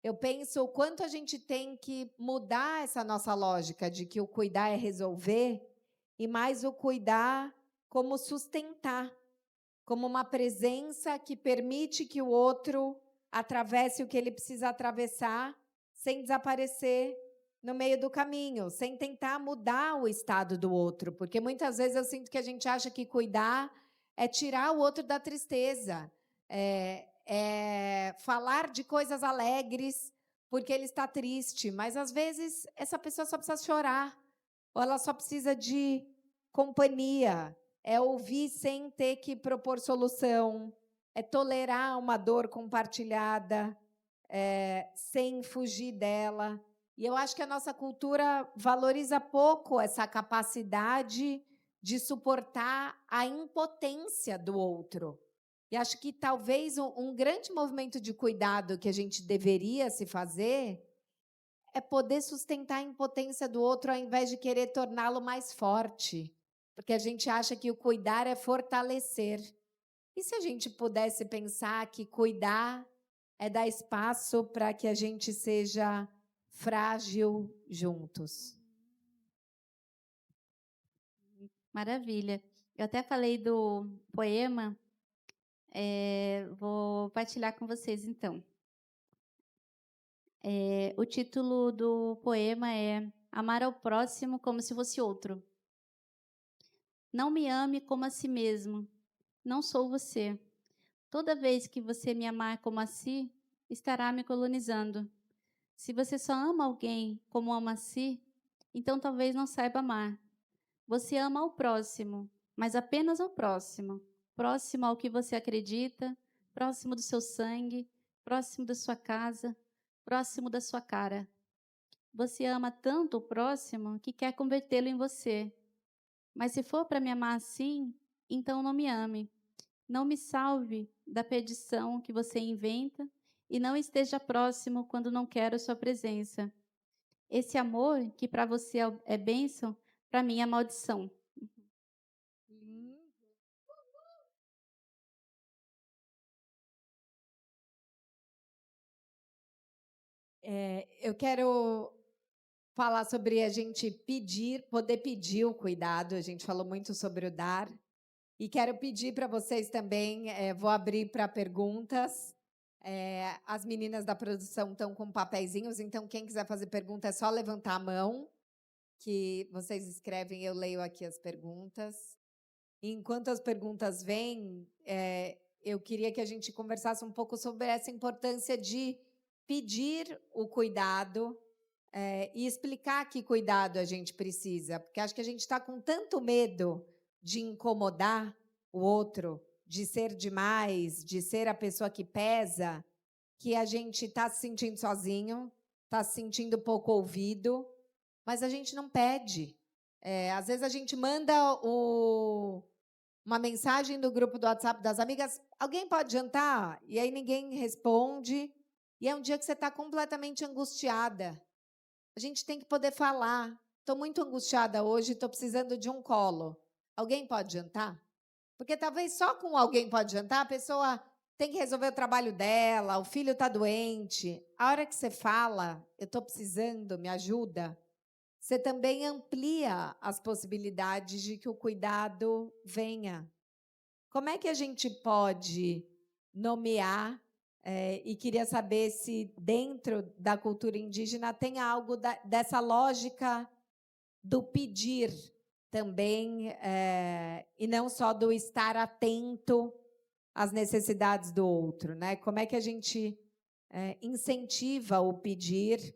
eu penso o quanto a gente tem que mudar essa nossa lógica de que o cuidar é resolver e mais o cuidar como sustentar, como uma presença que permite que o outro atravesse o que ele precisa atravessar sem desaparecer no meio do caminho, sem tentar mudar o estado do outro, porque muitas vezes eu sinto que a gente acha que cuidar é tirar o outro da tristeza, é falar de coisas alegres porque ele está triste, mas às vezes essa pessoa só precisa chorar, ou ela só precisa de companhia, é ouvir sem ter que propor solução, é tolerar uma dor compartilhada, sem fugir dela. E eu acho que a nossa cultura valoriza pouco essa capacidade de suportar a impotência do outro. E acho que talvez um grande movimento de cuidado que a gente deveria se fazer é poder sustentar a impotência do outro ao invés de querer torná-lo mais forte, porque a gente acha que o cuidar é fortalecer. E se a gente pudesse pensar que cuidar é dar espaço para que a gente seja frágil juntos? Maravilha. Eu até falei do poema, vou partilhar com vocês, então. O título do poema é Amar ao próximo como se fosse outro. Não me ame como a si mesmo. Não sou você. Toda vez que você me amar como a si, estará me colonizando. Se você só ama alguém como ama a si, então talvez não saiba amar. Você ama ao próximo, mas apenas ao próximo. Próximo ao que você acredita, próximo do seu sangue, próximo da sua casa, próximo da sua cara. Você ama tanto o próximo que quer convertê-lo em você. Mas se for para me amar assim, então não me ame. Não me salve da perdição que você inventa e não esteja próximo quando não quero sua presença. Esse amor, que para você é bênção, para mim é maldição. Eu quero falar sobre a gente poder pedir o cuidado. A gente falou muito sobre o dar. E quero pedir para vocês também, vou abrir para perguntas. As meninas da produção estão com papeizinhos, então quem quiser fazer pergunta é só levantar a mão, que vocês escrevem, eu leio aqui as perguntas. E enquanto as perguntas vêm, eu queria que a gente conversasse um pouco sobre essa importância de pedir o cuidado e explicar que cuidado a gente precisa, porque acho que a gente está com tanto medo de incomodar o outro, de ser demais, de ser a pessoa que pesa, que a gente está se sentindo sozinho, está se sentindo pouco ouvido, mas a gente não pede. Às vezes a gente manda uma mensagem do grupo do WhatsApp das amigas, alguém pode jantar? E aí ninguém responde, e é um dia que você está completamente angustiada. A gente tem que poder falar. Estou muito angustiada hoje, estou precisando de um colo. Alguém pode jantar? Porque talvez só com alguém pode jantar, a pessoa tem que resolver o trabalho dela, o filho está doente. A hora que você fala, eu estou precisando, me ajuda, você também amplia as possibilidades de que o cuidado venha. Como é que a gente pode nomear e queria saber se dentro da cultura indígena tem algo dessa lógica do pedir também, e não só do estar atento às necessidades do outro, né? Como é que a gente incentiva o pedir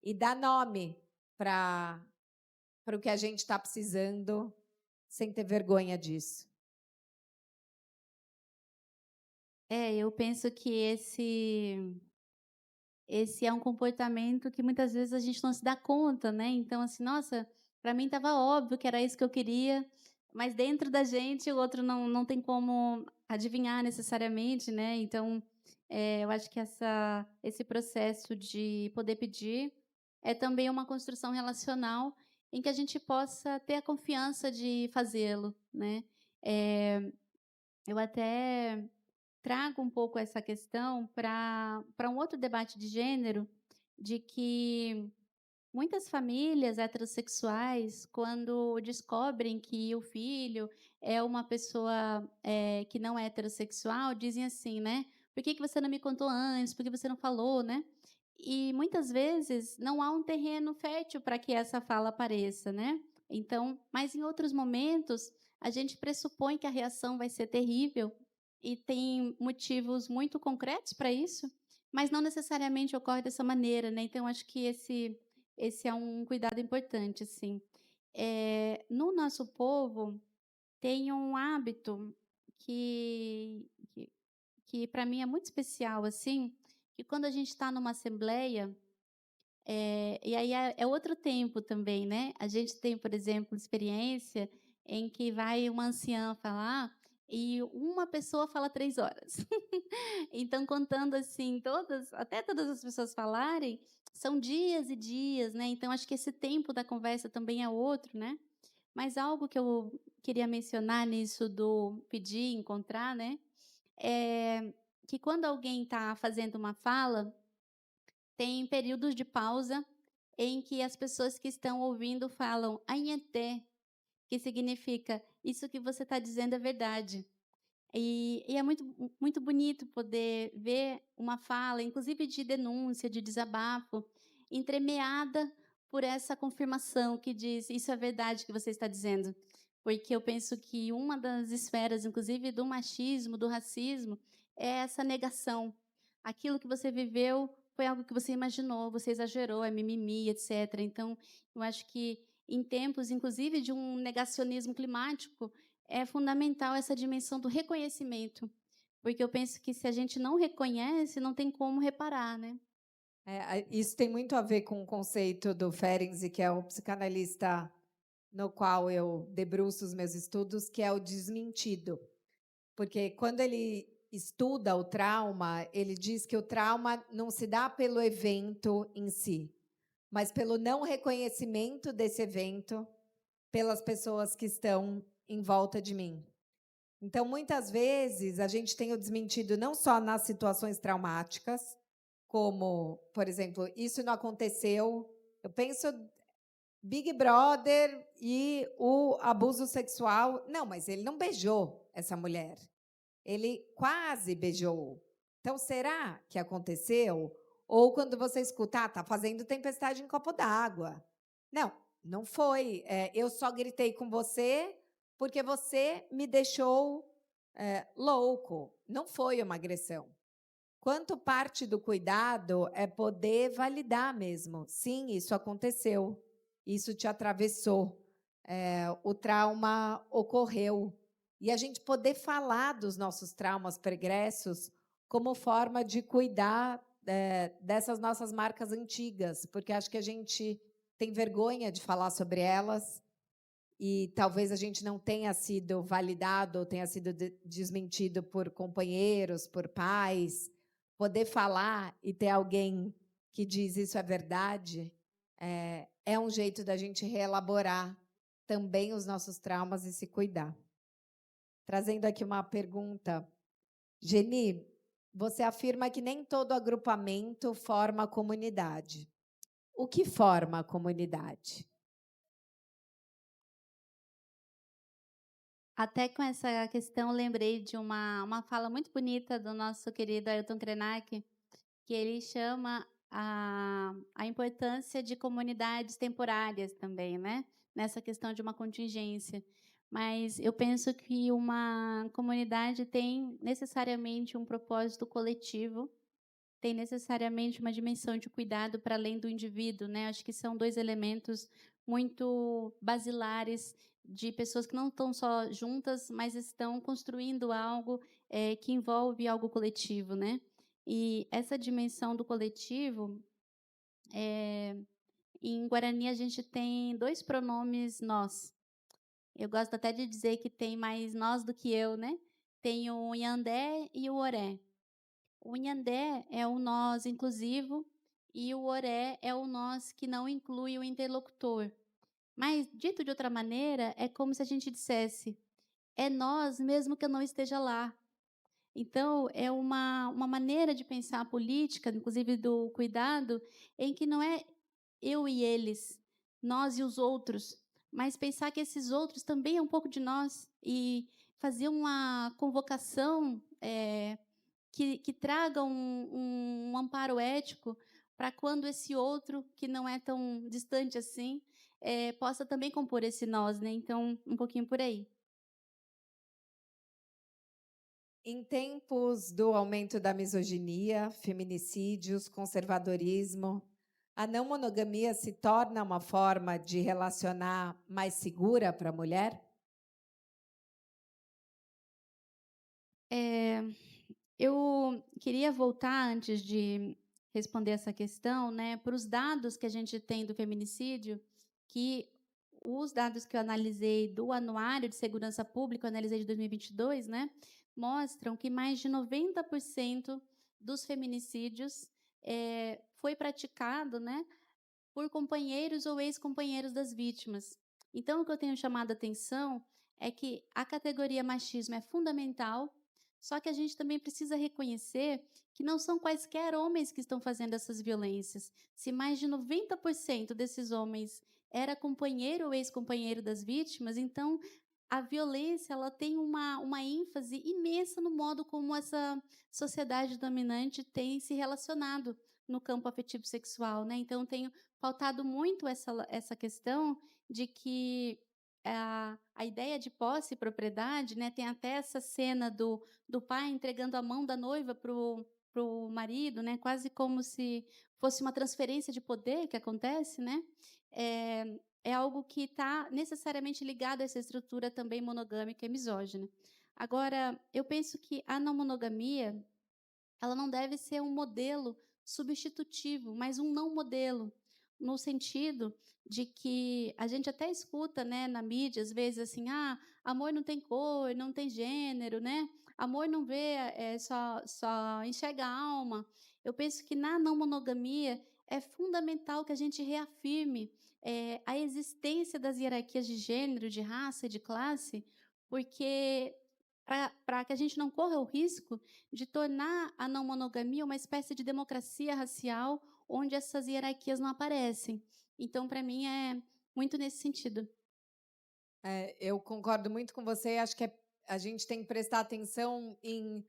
e dá nome para o que a gente está precisando, sem ter vergonha disso? Eu penso que esse é um comportamento que muitas vezes a gente não se dá conta, né? Então, assim, nossa, para mim estava óbvio que era isso que eu queria, mas dentro da gente o outro não tem como adivinhar necessariamente, né? Então, eu acho que esse processo de poder pedir é também uma construção relacional em que a gente possa ter a confiança de fazê-lo, né? Eu até trago um pouco essa questão para um outro debate de gênero, de que muitas famílias heterossexuais, quando descobrem que o filho é uma pessoa que não é heterossexual, dizem assim, né? Por que você não me contou antes? Por que você não falou, né? E muitas vezes não há um terreno fértil para que essa fala apareça, né? Então, mas em outros momentos a gente pressupõe que a reação vai ser terrível e tem motivos muito concretos para isso, mas não necessariamente ocorre dessa maneira, né? Então, acho que esse é um cuidado importante, assim. No nosso povo tem um hábito que que que para mim é muito especial, assim, que quando a gente está numa assembleia, e aí é outro tempo também, né. A gente tem, por exemplo, experiência em que vai uma anciã falar e uma pessoa fala 3 horas. Então contando, assim, todas as pessoas falarem, são dias e dias, né, então acho que esse tempo da conversa também é outro, né. Mas algo que eu queria mencionar nisso do pedir, encontrar, né, é que quando alguém está fazendo uma fala, tem períodos de pausa em que as pessoas que estão ouvindo falam "anheté", que significa "isso que você está dizendo é verdade". E é muito bonito poder ver uma fala, inclusive de denúncia, de desabafo, entremeada por essa confirmação que diz: "Isso é verdade que você está dizendo". Porque eu penso que uma das esferas, inclusive do machismo, do racismo, é essa negação. Aquilo que você viveu foi algo que você imaginou, você exagerou, é mimimi, etcétera. Então, eu acho que em tempos, inclusive, de um negacionismo climático, é fundamental essa dimensão do reconhecimento, porque eu penso que se a gente não reconhece, não tem como reparar, né. Isso tem muito a ver com o conceito do Ferenczi, que é o psicanalista no qual eu debruço os meus estudos, que é o desmentido. Porque quando ele estuda o trauma, ele diz que o trauma não se dá pelo evento em si, mas pelo não reconhecimento desse evento pelas pessoas que estão em volta de mim. Então, muitas vezes, a gente tem o desmentido não só nas situações traumáticas, como, por exemplo, isso não aconteceu. Eu penso Big Brother e o abuso sexual. Não, mas ele não beijou essa mulher. Ele quase beijou. Então, será que aconteceu? Ou quando você escuta, tá fazendo tempestade em copo d'água. Não, não foi. Eu só gritei com você porque você me deixou louco. Não foi uma agressão. Quanto parte do cuidado é poder validar mesmo. Sim, isso aconteceu. Isso te atravessou. O trauma ocorreu. E a gente poder falar dos nossos traumas pregressos como forma de cuidar dessas nossas marcas antigas, porque acho que a gente tem vergonha de falar sobre elas e talvez a gente não tenha sido validado ou tenha sido desmentido por companheiros, por pais. Poder falar e ter alguém que diz isso é verdade é um jeito da gente reelaborar também os nossos traumas e se cuidar. Trazendo aqui uma pergunta. Geni, você afirma que nem todo agrupamento forma comunidade. O que forma a comunidade? Até com essa questão, lembrei de uma fala muito bonita do nosso querido Ailton Krenak, que ele chama a importância de comunidades temporárias também, né, nessa questão de uma contingência. Mas eu penso que uma comunidade tem necessariamente um propósito coletivo, tem necessariamente uma dimensão de cuidado para além do indivíduo, né, acho que são 2 elementos muito basilares de pessoas que não estão só juntas, mas estão construindo algo, que envolve algo coletivo, né. E essa dimensão do coletivo, em Guarani a gente tem 2 pronomes nós. Eu gosto até de dizer que tem mais nós do que eu, né. Tem o Inhandé e o Oré. O Inhandé é o nós inclusivo e o Oré é o nós que não inclui o interlocutor. Mas, dito de outra maneira, é como se a gente dissesse: "É nós mesmo que eu não esteja lá". Então, é uma maneira de pensar a política, inclusive do cuidado, em que não é eu e eles, nós e os outros, mas pensar que esses outros também é um pouco de nós e fazer uma convocação, que traga um amparo ético para quando esse outro, que não é tão distante assim, possa também compor esse nós, né, então um pouquinho por aí. Em tempos do aumento da misoginia, feminicídios, conservadorismo, a não monogamia se torna uma forma de relacionar mais segura para a mulher? Eu queria voltar, antes de responder essa questão, né, para os dados que a gente tem do feminicídio, que os dados que eu analisei do Anuário de Segurança Pública, eu analisei de 2022, né, mostram que mais de 90% dos feminicídios foi praticado, né, por companheiros ou ex-companheiros das vítimas. Então, o que eu tenho chamado a atenção é que a categoria machismo é fundamental, só que a gente também precisa reconhecer que não são quaisquer homens que estão fazendo essas violências. Se mais de 90% desses homens era companheiro ou ex-companheiro das vítimas, então a violência ela tem uma ênfase imensa no modo como essa sociedade dominante tem se relacionado no campo afetivo sexual, né? Então, tenho pautado muito essa questão de que a ideia de posse e propriedade, né, tem até essa cena do pai entregando a mão da noiva para o marido, né, quase como se fosse uma transferência de poder que acontece, né? É algo que está necessariamente ligado a essa estrutura também monogâmica e misógina. Agora, eu penso que a não monogamia ela não deve ser um modelo substitutivo, mas um não modelo, no sentido de que a gente até escuta, né, na mídia, às vezes, assim, amor não tem cor, não tem gênero, né? Amor não vê, só enxerga a alma. Eu penso que na não monogamia é fundamental que a gente reafirme a existência das hierarquias de gênero, de raça e de classe, porque para que a gente não corra o risco de tornar a não monogamia uma espécie de democracia racial onde essas hierarquias não aparecem. Então, para mim, é muito nesse sentido. Eu concordo muito com você. Acho que a gente tem que prestar atenção em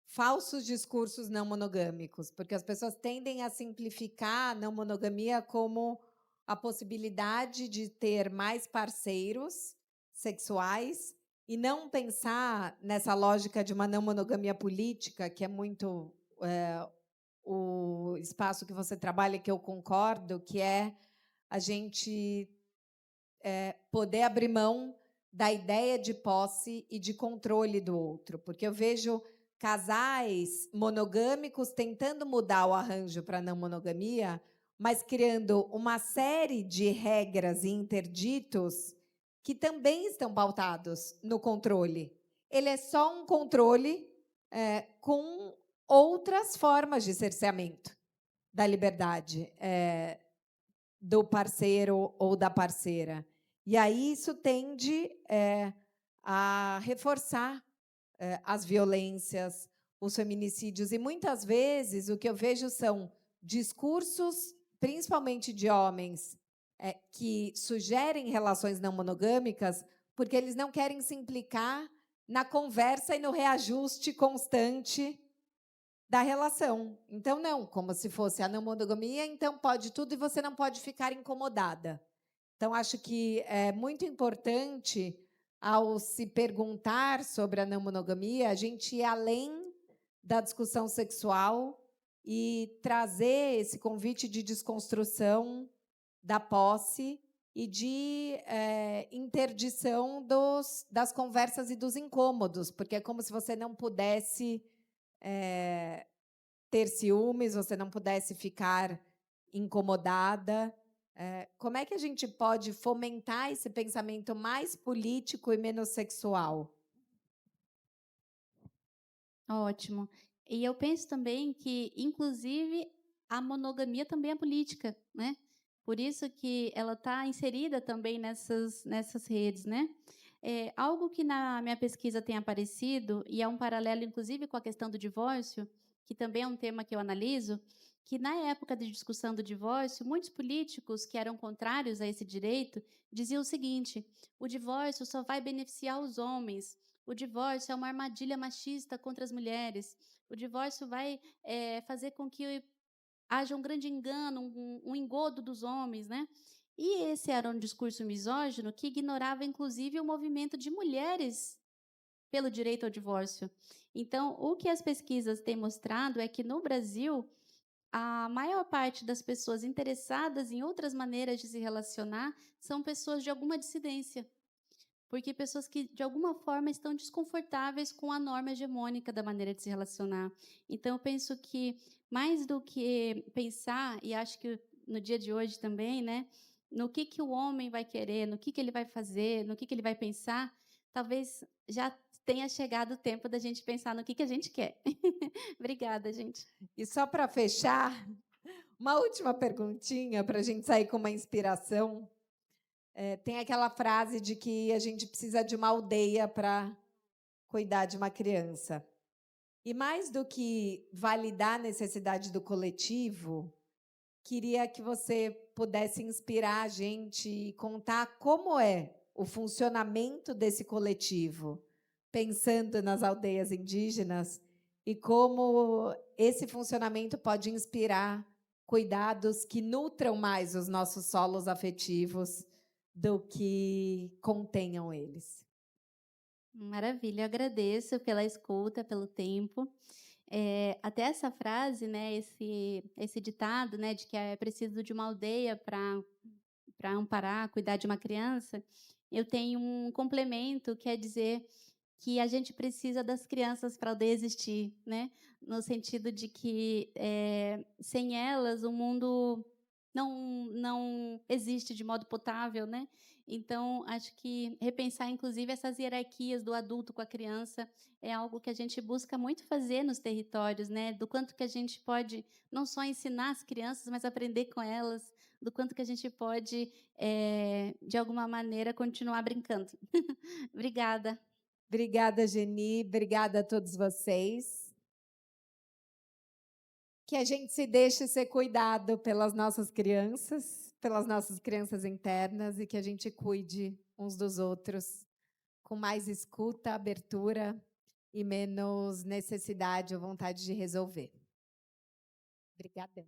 falsos discursos não monogâmicos, porque as pessoas tendem a simplificar a não monogamia como a possibilidade de ter mais parceiros sexuais e não pensar nessa lógica de uma não monogamia política, que é muito o espaço que você trabalha, que eu concordo, que é a gente poder abrir mão da ideia de posse e de controle do outro, porque eu vejo casais monogâmicos tentando mudar o arranjo para não monogamia, mas criando uma série de regras e interditos que também estão pautados no controle. Ele é só um controle com outras formas de cerceamento da liberdade do parceiro ou da parceira. E aí isso tende a reforçar as violências, os feminicídios. E muitas vezes o que eu vejo são discursos, principalmente de homens, que sugerem relações não monogâmicas, porque eles não querem se implicar na conversa e no reajuste constante da relação. Então, não, como se fosse a não monogamia, então pode tudo e você não pode ficar incomodada. Então, acho que é muito importante, ao se perguntar sobre a não monogamia, a gente ir além da discussão sexual e trazer esse convite de desconstrução da posse e de interdição das conversas e dos incômodos, porque é como se você não pudesse ter ciúmes, você não pudesse ficar incomodada. Como é que a gente pode fomentar esse pensamento mais político e menos sexual? Ótimo. E eu penso também que, inclusive, a monogamia também é política, né? Por isso que ela está inserida também nessas redes, né? Algo que na minha pesquisa tem aparecido, e é um paralelo, inclusive, com a questão do divórcio, que também é um tema que eu analiso, que na época de discussão do divórcio, muitos políticos que eram contrários a esse direito diziam o seguinte: o divórcio só vai beneficiar os homens, o divórcio é uma armadilha machista contra as mulheres, o divórcio vai fazer com que haja um grande engano, um engodo dos homens, né? E esse era um discurso misógino que ignorava, inclusive, o movimento de mulheres pelo direito ao divórcio. Então, o que as pesquisas têm mostrado é que, no Brasil, a maior parte das pessoas interessadas em outras maneiras de se relacionar são pessoas de alguma dissidência. Porque pessoas que, de alguma forma, estão desconfortáveis com a norma hegemônica da maneira de se relacionar. Então, eu penso que, mais do que pensar, e acho que no dia de hoje também, né, no que o homem vai querer, no que ele vai fazer, no que ele vai pensar, talvez já tenha chegado o tempo da gente pensar no que a gente quer. Obrigada, gente. E só para fechar, uma última perguntinha para a gente sair com uma inspiração. Tem aquela frase de que a gente precisa de uma aldeia para cuidar de uma criança. E mais do que validar a necessidade do coletivo, queria que você pudesse inspirar a gente e contar como é o funcionamento desse coletivo, pensando nas aldeias indígenas, e como esse funcionamento pode inspirar cuidados que nutram mais os nossos solos afetivos do que contenham eles. Maravilha, eu agradeço pela escuta, pelo tempo. Até essa frase, né, esse ditado, né, de que é preciso de uma aldeia para amparar, cuidar de uma criança, eu tenho um complemento, que é dizer que a gente precisa das crianças para a aldeia existir, né? No sentido de que, sem elas, o mundo não existe de modo potável, né? Então, acho que repensar, inclusive, essas hierarquias do adulto com a criança é algo que a gente busca muito fazer nos territórios, né? Do quanto que a gente pode não só ensinar as crianças, mas aprender com elas, do quanto que a gente pode, de alguma maneira, continuar brincando. Obrigada. Obrigada, Geni. Obrigada a todos vocês. Que a gente se deixe ser cuidado pelas nossas crianças internas, e que a gente cuide uns dos outros com mais escuta, abertura e menos necessidade ou vontade de resolver. Obrigada.